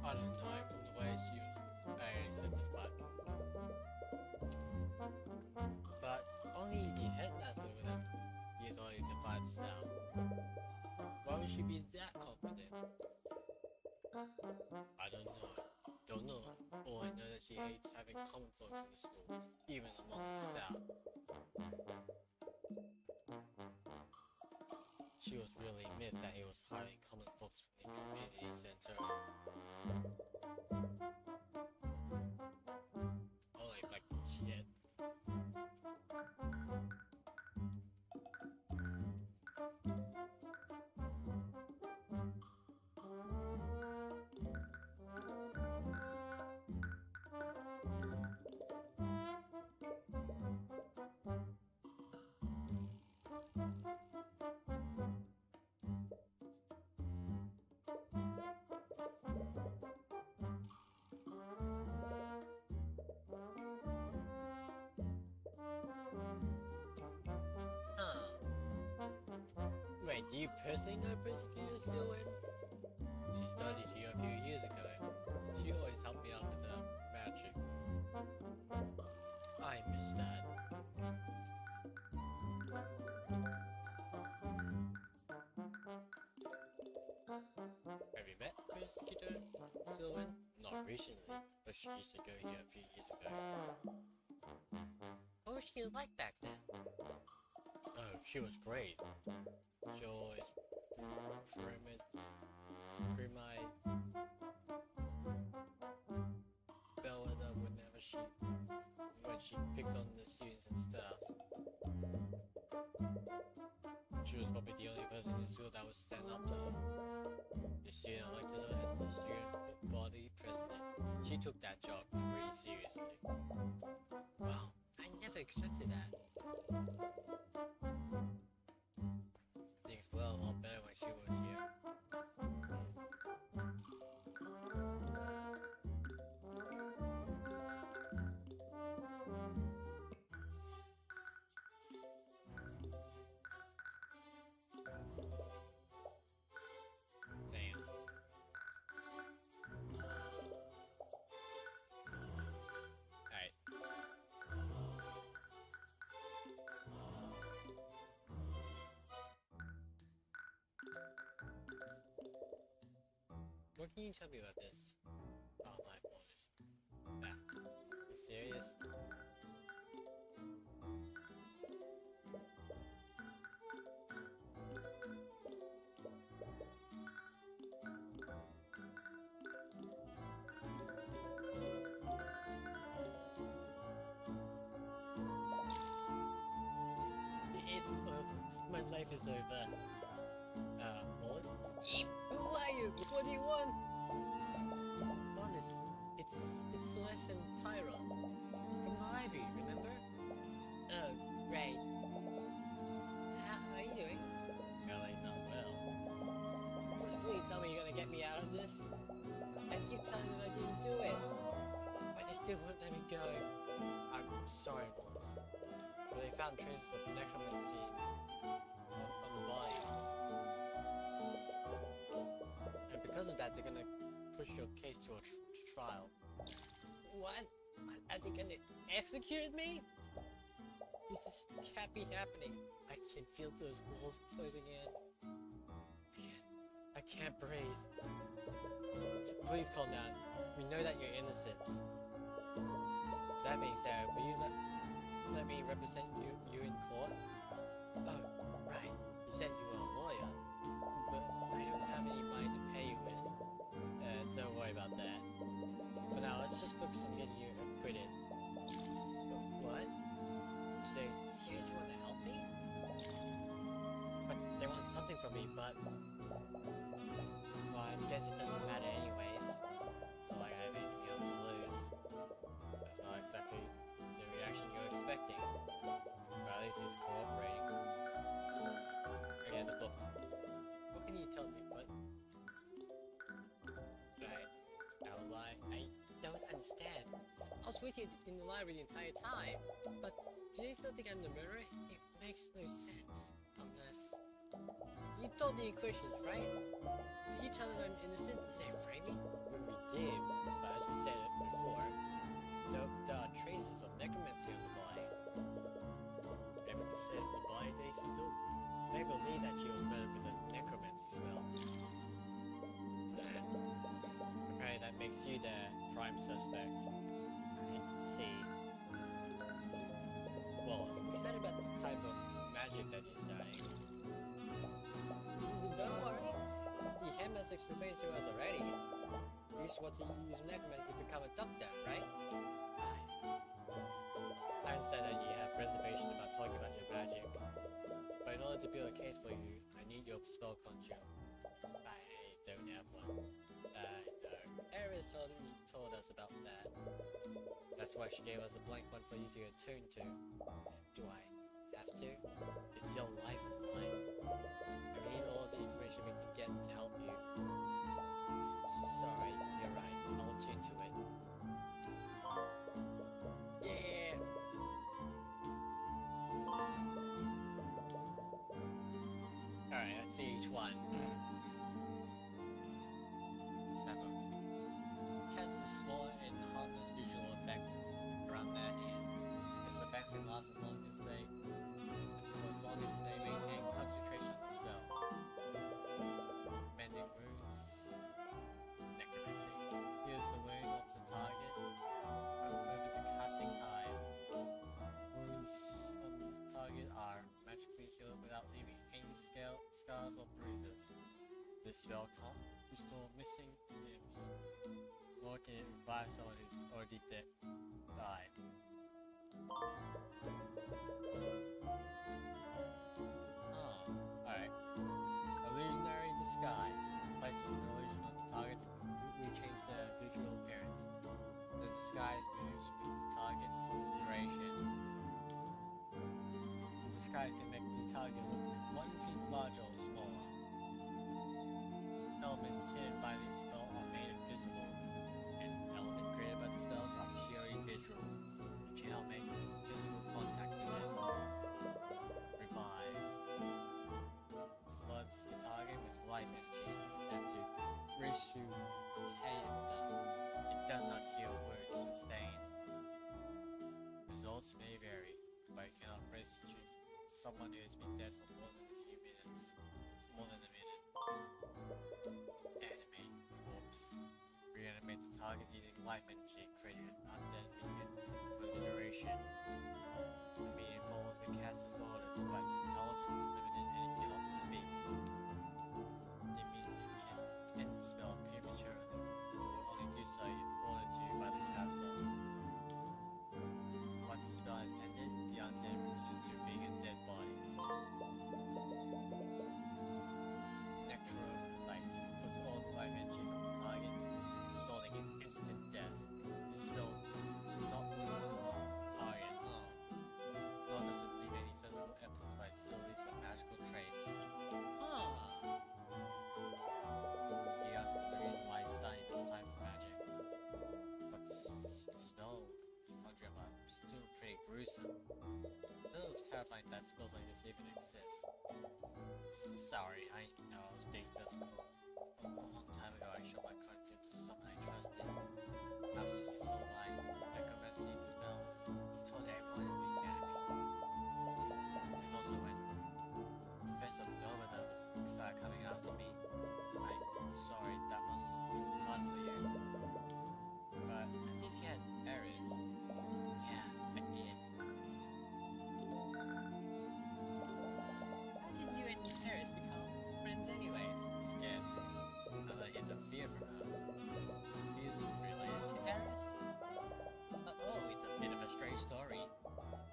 I don't know, from the way she was. I already said this, but only the headmaster would have used only to find the style. Why would she be that confident? I don't know. Don't know. All I know that she hates having common folks in the school, even among the staff. She was really miffed that he was hiring common folks from the community center. Oh, like shit. Wait, do you personally know Persecutor Sylvan? She studied here a few years ago. She always helped me out with her magic. I miss that. Have you met Persecutor Sylvan? Not recently, but she used to go here a few years ago. What was she like back then? Oh, she was great. She always threw my bell it up whenever when she picked on the students and stuff. She was probably the only person in school that would stand up to her. The student elected her as the student body president. She took that job pretty seriously. Wow, I never expected that. Things were a lot better when she was here. Damn. Alright. What can you tell me about this? Oh my bonus. Ah, you serious? It's over. My life is over. What? Who are you? What do you want? Honest, it's Celeste and Tyrion. From the library, remember? Oh, right. How are you doing? Really not well. Please tell me you're gonna get me out of this. I keep telling them I didn't do it. But they still won't let me go. I'm sorry, boss. But they found traces of necromancy on the body. And because of that, they're gonna push your case to a trial. What? Are they gonna execute me? This can't be happening. I can feel those walls closing in. I can't breathe. Please calm down. We know that you're innocent. That being said, will you let me represent you in court? Oh, right. You said you were a lawyer, but I don't have any money to pay you with. Don't worry about that. For now, let's just focus on getting you acquitted. What? Do they seriously want to help me? But they want something from me, but... Well, I guess it doesn't matter anyways. It's not like I have anything else to lose. That's not exactly the reaction you're expecting. But at least he's cooperating. Again, the book. What can you tell me, bud? Right. Alibi? I don't understand. I was with you in the library the entire time. But do you still think I'm the murderer? It makes no sense. Unless... You told the equations, right? Did you tell them I'm innocent? Did they frame me? We did, but as we said before, there are traces of necromancy on the body. Evidence said the body they believe that she was murdered with a necromancy spell. Apparently that makes you the prime suspect. I see. Well, we heard about the type of magic that you're studying. Don't worry, the headmaster explained to us already. You just want to use necromancy to become a doctor, right? I understand that you have reservation about talking about your magic, but in order to build a case for you, I need your spell conjure. I don't have one. No. Ares told us about that. That's why she gave us a blank one for you to attune to. Do I have to? It's your life on the line. We need all the information we can get to help you. Sorry, you're right. I'll tune to it. Yeah! Alright, let's see each one. Snap off. Cast a small and harmless visual effect around their hands. This effect can last as long as they maintain concentration of the spell. Mending wounds. Necromancy. Heals the wound of the target over the casting time. Wounds on the target are magically healed without leaving any scars or bruises. This spell can't restore missing limbs, nor can it revive someone who's already died. Alright. Illusionary disguise. Places an illusion on the target to completely change their visual appearance. The disguise moves with the target for the duration. The disguise can make the target look 1 feet larger or smaller. Elements hidden by the spell are made invisible, and elements created by the spells are purely visual. You cannot make physical contact with it. Revive. Floods the target with life energy in an attempt to resuscitate them. It does not heal wounds sustained. Results may vary, but it cannot restitute someone who has been dead for more than a few minutes. More than a minute. Animate corpse. Reanimate the target using life energy, creating an undead minion for the duration. The minion follows the caster's orders, but its intelligence is limited and it cannot speak. The minion can end the spell prematurely, but will only do so if ordered to by the caster. Once the spell has ended, the undead return to being a dead body. Necropolite puts all the life energy from the target, resulting in instant death. This spell does not wound the target harm, nor does it leave any physical evidence, but it still leaves a magical trace. You understand the reason why he's studying this type of magic. But the spell is conjured up still pretty gruesome. It's a little terrifying that spells like this even exist. Sorry, I know I was being difficult. A long time ago I showed my conjure to someone I trusted. After she saw my necromancy spells, he told everyone in the academy. There's also when Professor Belvedere started coming after me. I'm sorry, that must have been hard for you. But at least you had Ares. Yeah, I did. How did you and Ares become friends anyways? Scared. from views related to Paris. Oh, it's a bit of a strange story.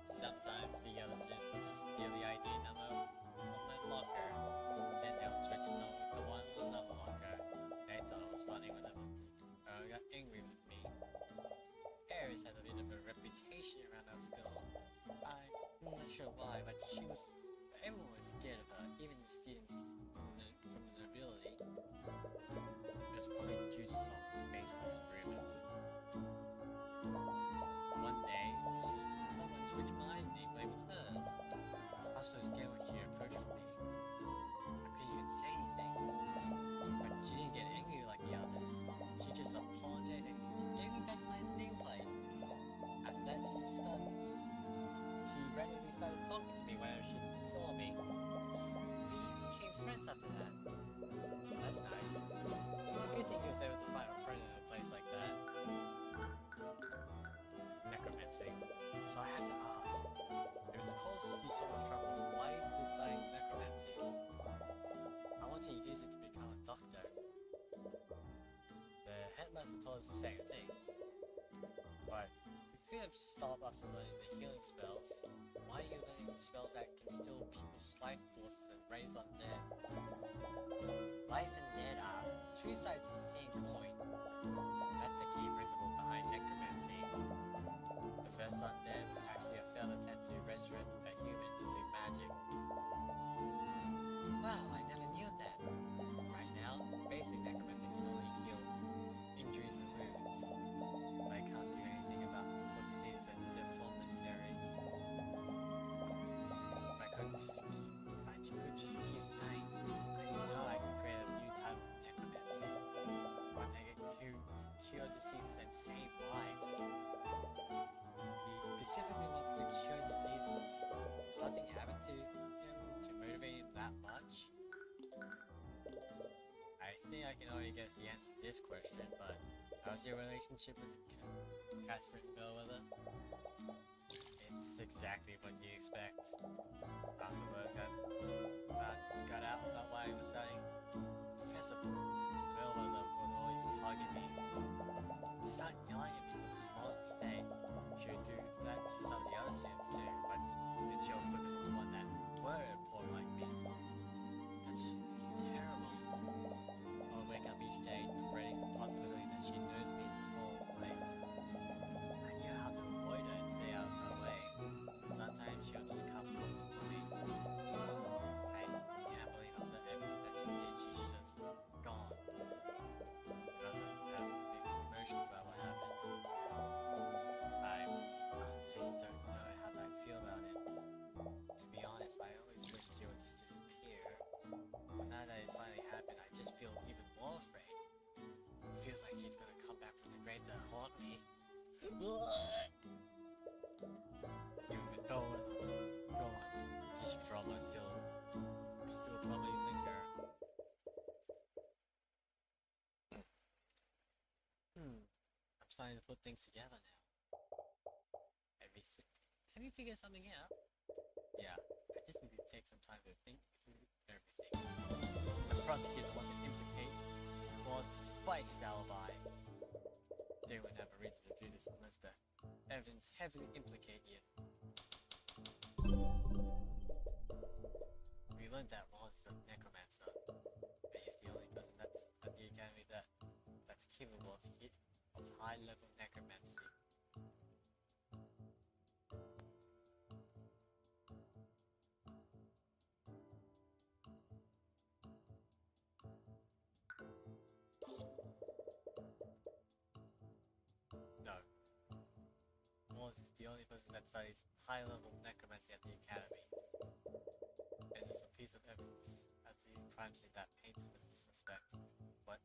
Sometimes the other students will steal the ID number from my locker, then they'll switch them with the one in another locker. They thought it was funny when they got angry with me. Paris had a bit of a reputation around our school. I'm not sure why, but everyone was scared of her, even the students from the nobility. It was probably due to some baseless rumors. One day, someone switched my name, claimed it's hers. I was so scared when she approached me. I couldn't even say anything. But she didn't get angry like the others. She just apologized and gave me back my nameplate. After that, she randomly started talking to me whenever she saw me. We became friends after that. That's nice. It's a good thing he was able to find a friend in a place like that. Necromancy. So I had to ask, if it's caused you so much trouble, why is this studying necromancy? I want to use it to become a doctor. The headmaster told us the same thing. But we could have stopped after learning the healing spells. Why are you learning spells that can steal people's life forces and raise undead? Life and dead are two sides of the same coin. That's the key principle behind necromancy. The first undead was actually a failed attempt to resurrect a human using magic. Wow, I never knew that. Right now, basic necromancy can only heal injuries and wounds. But I can't do anything for diseases and deformitaries. If I could just keep studying, I know I could create a new type of necromancy. One that can cure diseases and save lives. He specifically wants to cure diseases. Did something happen to him to motivate him that much? I think I can already guess the answer to this question, but how's your relationship with Catherine Bellwether? It's exactly what you expect. After work, got out that way I was studying. Professor Bellwether would always target me. Start yelling at me for the smallest mistake. She would do that to some of the other students too, but then she'll focus on the one that were important like me. That's terrible. I'll wake up each day dreading the possibility that she knows me in all ways. I knew how to avoid her and stay out of her way, but sometimes she'll just come looking for me. I can't believe after everything that she did, she's just gone. I doesn't have mixed emotions about what happened. I honestly don't know how I feel about it. To be honest, I always wished she would just disappear. But now that it finally happened, I just feel even more afraid. It feels like she's gonna come back from the grave to haunt me. Even with Bellwether gone, his trauma still probably linger. I'm starting to put things together now. Have you figured something out? Yeah, I just need to take some time to think through everything. The prosecutor wanted to implicate Wallace despite his alibi. They wouldn't have a reason to do this unless the evidence heavily implicated you. We learned that Wallace is a necromancer, and he's the only person at the academy that's capable of high-level necromancy. No. Wallace is the only person that studies high-level necromancy at the academy. And there's a piece of evidence at the crime scene that paints him as a suspect. What?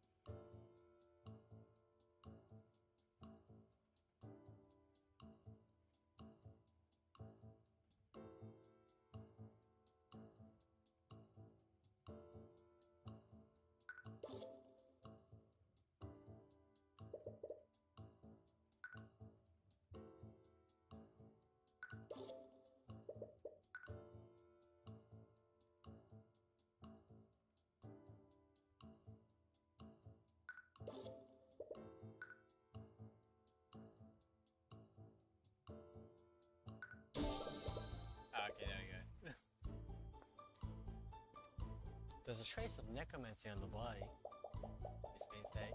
There's a trace of necromancy on the body. This means they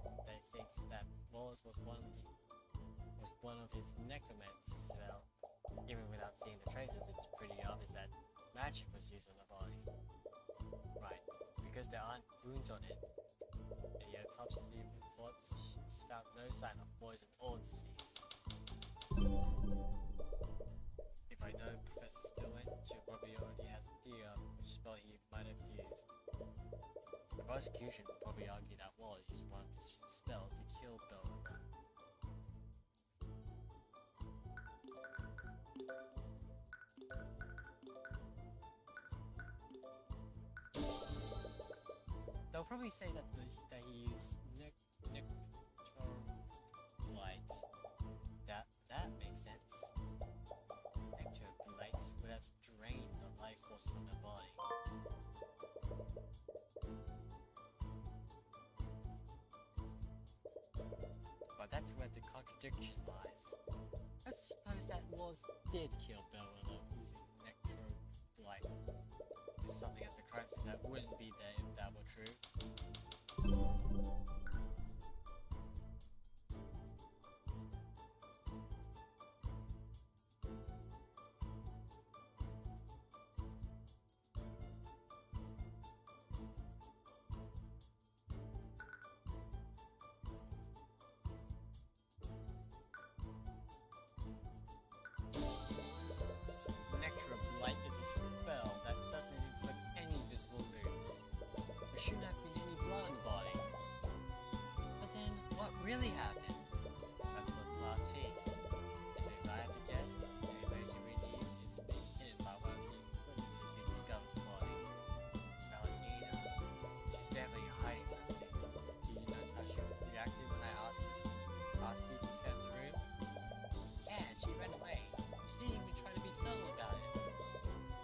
think that Wallace was one of his necromancy spell. Even without seeing the traces, it's pretty obvious that magic was used on the body. Right, because there aren't wounds on it. The autopsy reports found no sign of poison or disease. If I know Professor Stillman, she'll probably already have a theory of which spell he might have used. The prosecution would probably argue that Wallace used one of his spells to kill Bellower. They'll probably say that he used nectrolyte. That makes sense. Nectrolyte would have drained the life force from the body. But that's where the contradiction lies. Let's suppose that Wallace did kill Bellower using nectrolyte. Is something at the crime scene that wouldn't be there if that were true. Nectrolyte is a spell that doesn't inflict any visible wounds. There shouldn't have been any blood on the body. But then, what really happened? That's the last piece. And if I have to guess, the information we need is being hidden by one of the witnesses who discovered the body. Valentina. She's definitely hiding something. Do you notice how she reacted when I asked you to scan the room? Yeah, she ran away. She didn't even try to be subtle about it.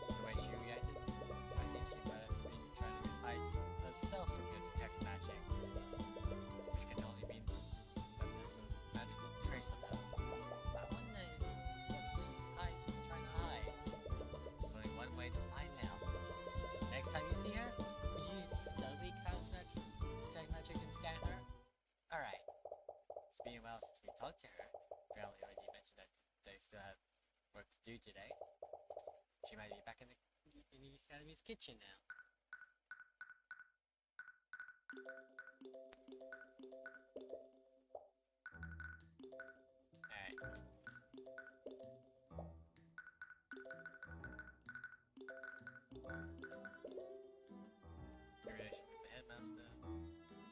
The way she reacted, I think she might have been trying to hide herself from your detect magic. Which can only mean that there's a magical trace of her. I wonder what she's trying to hide. There's only one way to find out. Next time you see her, could you subtly cast detect magic and scan her? Alright. It's been a while since we talked to her. Valley already mentioned that they still have work to do today. She might be back in the Academy's kitchen now. Alright. Your relation with the headmaster.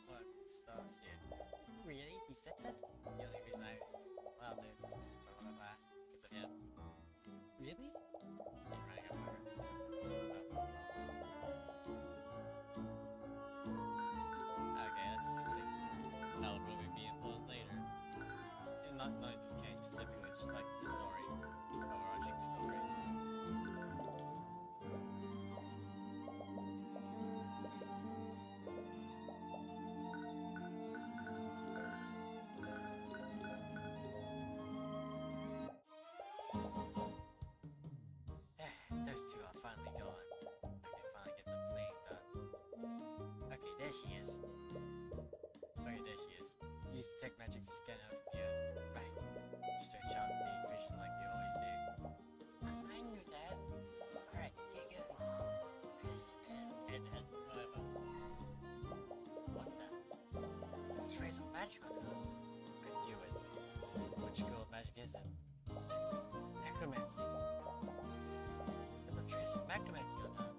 What starts here? Really? He said that? The only reason I went out there was because of him. Really? He's running up over. Okay, that's interesting. That'll probably be important later. Not in this case specifically, just like the story. Overarching story. Those two are finally gone. I can finally get some cleaning done. Okay, there she is. Okay, there she is. Use detect magic to scan her from here. Right. Stretch out the visions like you always do. I knew that. Alright, here goes. Yes, head, whatever. What the? There's a trace of magic on her. I knew it. Which girl of magic is it? It's necromancy. There's a trace of necromancy on her.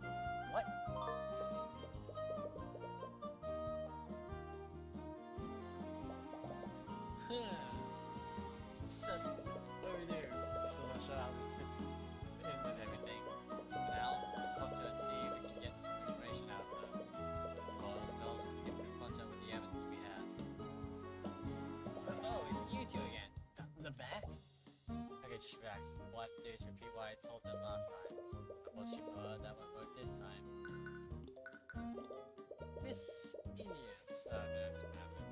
What? Sus, over there. We're still not sure how this fits in with everything. But now, let's talk to her and see if we can get some information out of her. All those spells, we can confront her with the evidence we have. Oh, it's you two again. The back? Okay, just relax. All I have to do is repeat what I told them last time. Unless you've heard that won't work this time. Miss Ineos, did I pronounce it?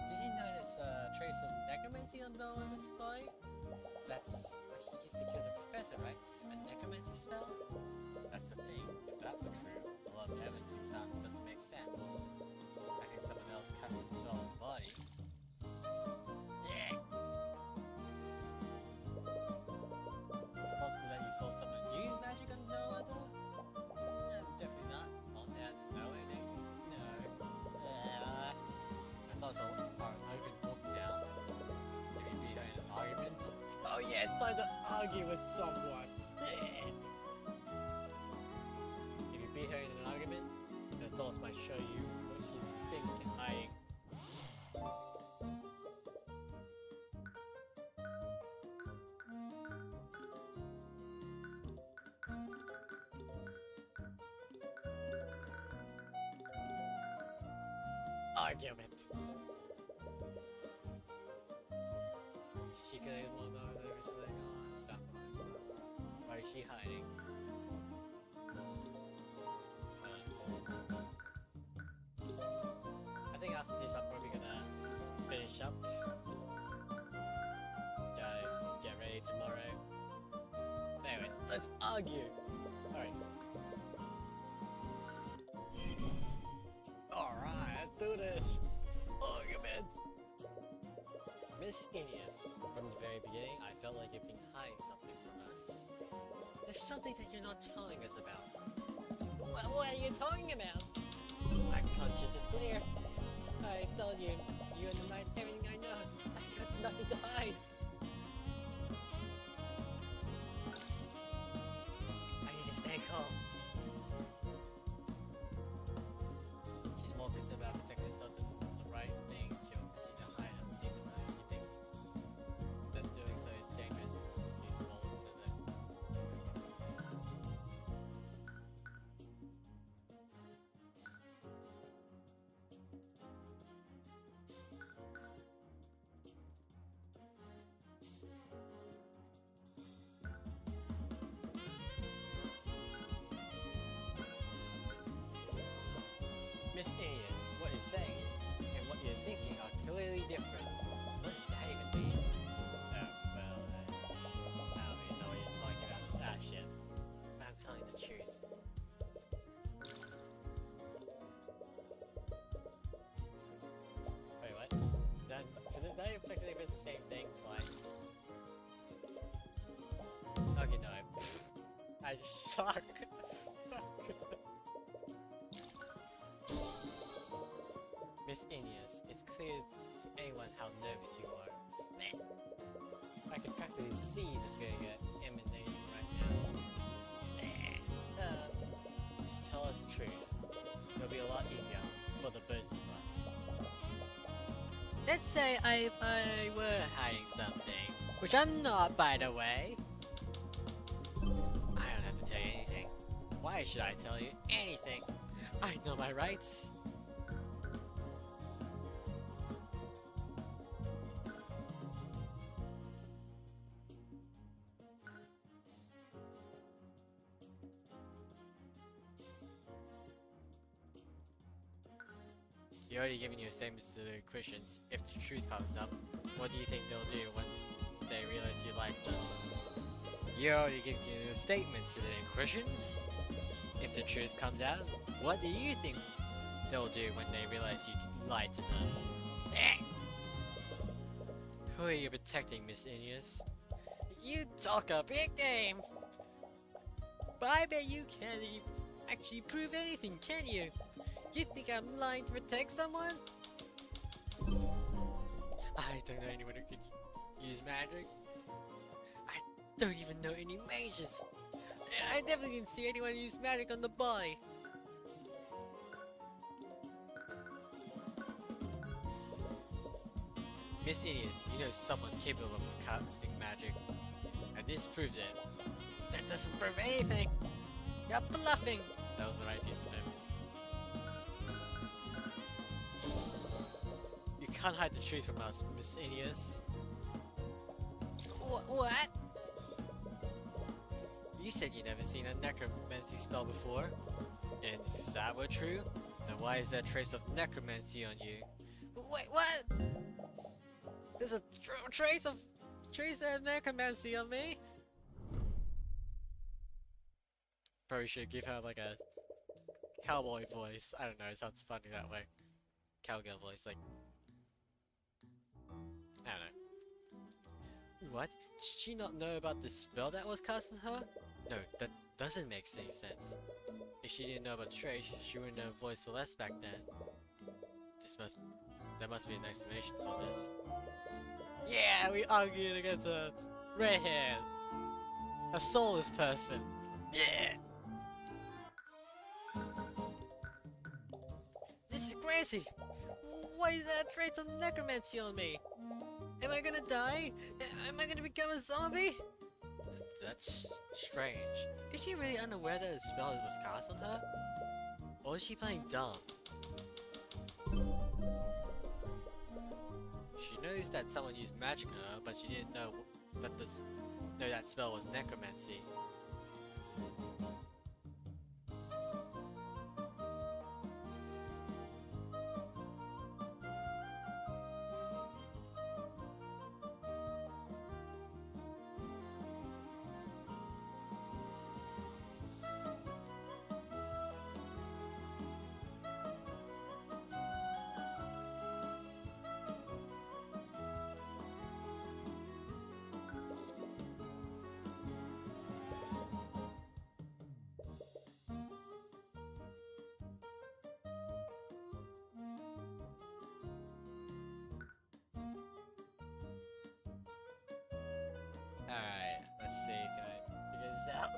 Did you notice a trace of necromancy on Bella's body? That's what he used to kill the professor, right? A necromancy spell? That's the thing. If that were true, lot of evidence we found doesn't make sense. I think someone else cast a spell on the body. Yeah. It's possible that you saw someone use magic on no other? No, definitely not. Oh yeah, there's no way they... No. I thought so. Our open book now. Maybe behind an argument? Oh yeah, it's time to argue with someone! Yeah. If you beat her in an argument, her thoughts might show you what she's thinking and hiding. Argument. She could have one over there, she's like, oh, I found one. Why is she hiding? I think after this I'm probably gonna finish up. Gotta get ready tomorrow. Anyways, let's argue! Alright. Alright, let's do this! Argument! Miss Ineas, from the very beginning, I felt like you've been hiding something from us. There's something that you're not telling us about. What are you talking about? My conscience is clear. I told you, you and the night, everything I know. I've got nothing to hide. I need to stay calm. She's more concerned about protecting herself than the right thing. She'll continue to hide and see what's happening. She thinks that doing so is dangerous. She sees Roland says it. Miss Ineas, what you're saying and what you're thinking are clearly different. What does that even mean? Oh, well, I don't even know what you're talking about. Ah, shit. But I'm telling the truth. Wait, what? Did I effectively press the same thing twice? Okay, no, I suck. Miss Ineas, it's clear to anyone how nervous you are. I can practically see the fear emanating right now. Just tell us the truth. It'll be a lot easier for the both of us. Let's say I were hiding something, which I'm not, by the way. I don't have to tell you anything. Why should I tell you anything? I know my rights. You're already giving your statements to the Christians. If the truth comes up, what do you think they'll do once they realize you lied to them? You're already giving your statements to the Christians. If the truth comes out, what do you think they'll do when they realize you lied to them? Who are you protecting, Miss Ineas? You talk a big game! But I bet you can't actually prove anything, can you? You think I'm lying to protect someone? I don't know anyone who could use magic. I don't even know any mages. I definitely didn't see anyone use magic on the body. Miss Ineas, you know someone capable of casting magic. And this proves it. That doesn't prove anything! You're bluffing! That was the right piece of evidence. You can't hide the truth from us, Miss Ineas. What? You said you'd never seen a necromancy spell before. And if that were true, then why is there a trace of necromancy on you? Wait, what? There's a trace of necromancy on me? Probably should give her like a cowboy voice. I don't know, it sounds funny that way. Cowgirl voice, like... I don't know. What? Did she not know about the spell that was cast on her? No, that doesn't make any sense. If she didn't know about Trace, she wouldn't have voiced Celeste back then. There must be an explanation for this. Yeah, we argued against a redhead. A soulless person. Yeah! This is crazy! Why is there a trace of necromancy on me? Am I gonna die? Am I gonna become a zombie? That's strange. Is she really unaware that a spell was cast on her? Or is she playing dumb? She knows that someone used magic on her, but she didn't know that that spell was necromancy. Alright, let's see, can I figure this out?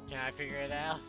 Can I figure it out?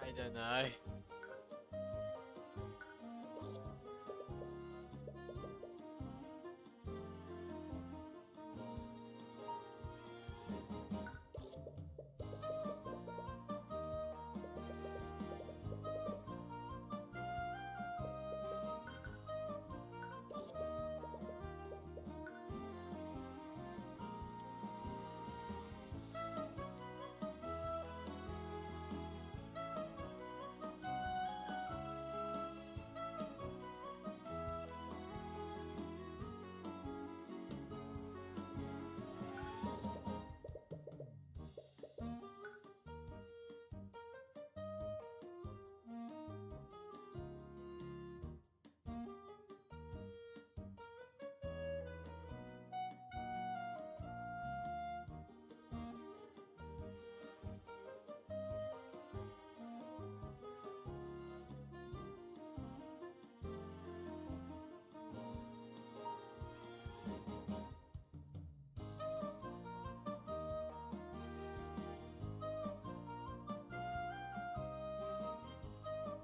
I don't know.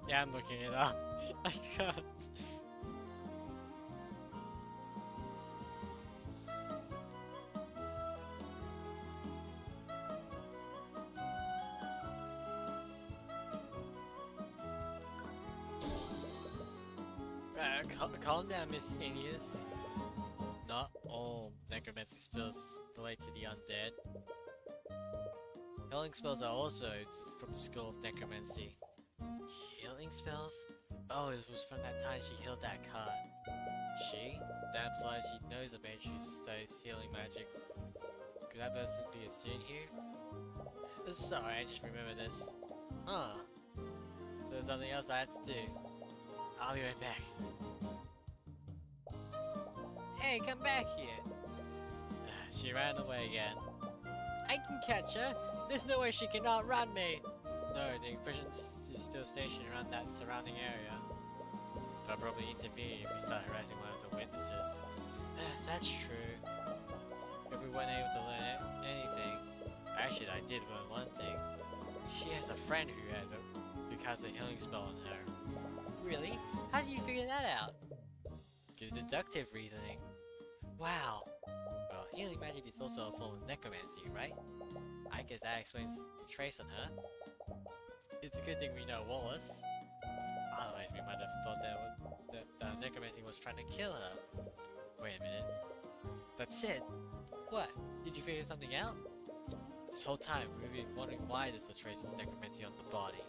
Yeah, I'm looking it up. I can't. Calm down, Miss Aeneas. Not all necromancy spells relate to the undead. Healing spells are also from the school of necromancy. Healing spells? Oh, it was from that time she healed that cat. She? That implies she knows a mage who studies healing magic. Could that person be a student here? Sorry, I just remember this. Huh. So there's something else I have to do. I'll be right back. Hey, come back here! She ran away again. I can catch her! There's no way she can outrun me! No, the Inquisition is still stationed around that surrounding area. They'll probably intervene if we start harassing one of the witnesses. That's true. If we weren't able to learn anything... Actually, I did learn one thing. She has a friend who casts a healing spell on her. Really? How did you figure that out? Good deductive reasoning. Wow. Well, healing magic is also a form of necromancy, right? I guess that explains the trace on her. It's a good thing we know Wallace. Otherwise, we might have thought that necromancy was trying to kill her. Wait a minute. That's it. What? Did you figure something out? This whole time, we've been wondering why there's a trace of necromancy on the body.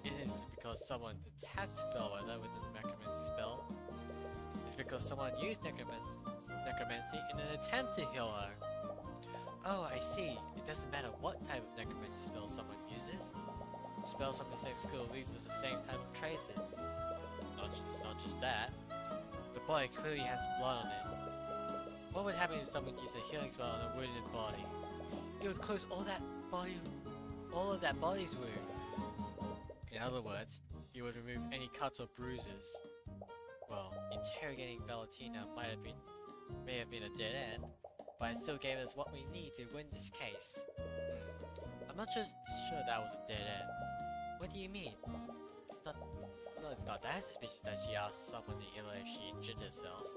Is it because someone attacked Bellwether with a necromancy spell? Is it because someone used necromancy in an attempt to heal her? Oh, I see. It doesn't matter what type of necromancy spell someone uses. Spells from the same school leads to the same type of traces. It's not just that. The body clearly has blood on it. What would happen if someone used a healing spell on a wounded body? It would close all of that body's wound. In other words, it would remove any cuts or bruises. Well, interrogating Valentina may have been a dead end, but it still gave us what we need to win this case. I'm not just sure that was a dead end. What do you mean? It's not that suspicious that she asked someone to heal her if she injured herself.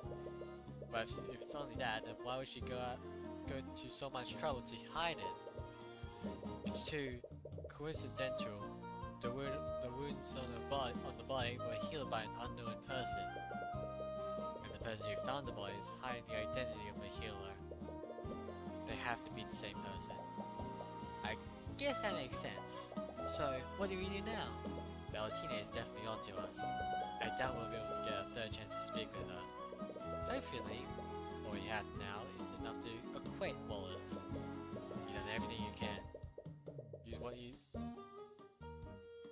But if it's only that, then why would she go to so much trouble to hide it? It's too coincidental. The wounds on the body were healed by an unknown person. And the person who found the body is hiding the identity of the healer. They have to be the same person. I guess that makes sense. So, what do we do now? Valentina is definitely onto us. I doubt we'll be able to get a third chance to speak with her. Hopefully, what we have now is enough to acquaint Wallace. You've done everything you can.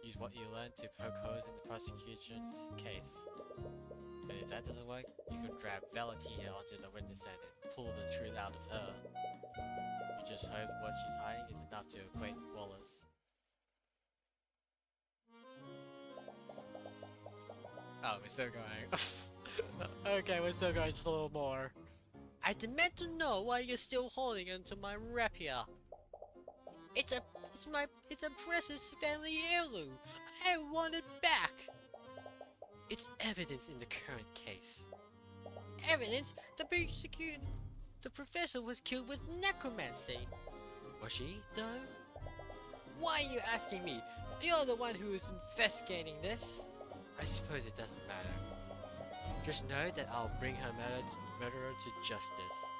Use what you learned to poke holes in the prosecution's case. And if that doesn't work, you could grab Valentina onto the witness stand and pull the truth out of her. You just hope what she's hiding is enough to acquaint Wallace. Oh, we're still going. Okay, we're still going just a little more. I demand to know why you're still holding onto my rapier. It's a precious family heirloom. I want it back. It's evidence in the current case. Evidence? The professor was killed with necromancy. Was she, though? Why are you asking me? You're the one who is investigating this. I suppose it doesn't matter. Just know that I'll bring her murderer to justice.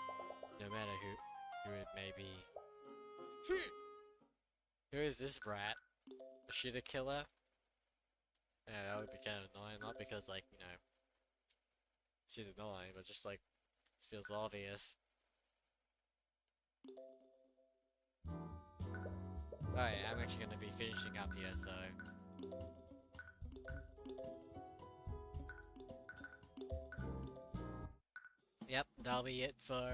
No matter who it may be. Who is this brat? Is she the killer? Yeah, that would be kind of annoying. Not because, like, you know, she's annoying, but just, like, it feels obvious. Alright, I'm actually gonna be finishing up here, so... Yep, that'll be it for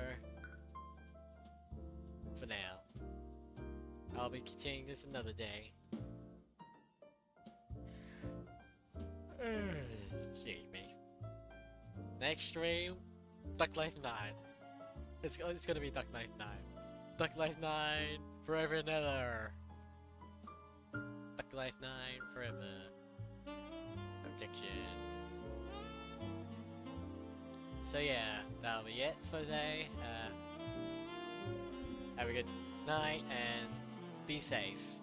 now. I'll be continuing this another day. Gee me. Next stream, Duck Life 9. It's gonna be Duck Life 9. Duck Life 9 forever and ever. Duck Life 9 forever. Objection. So yeah, that'll be it for today. Have a good night and be safe.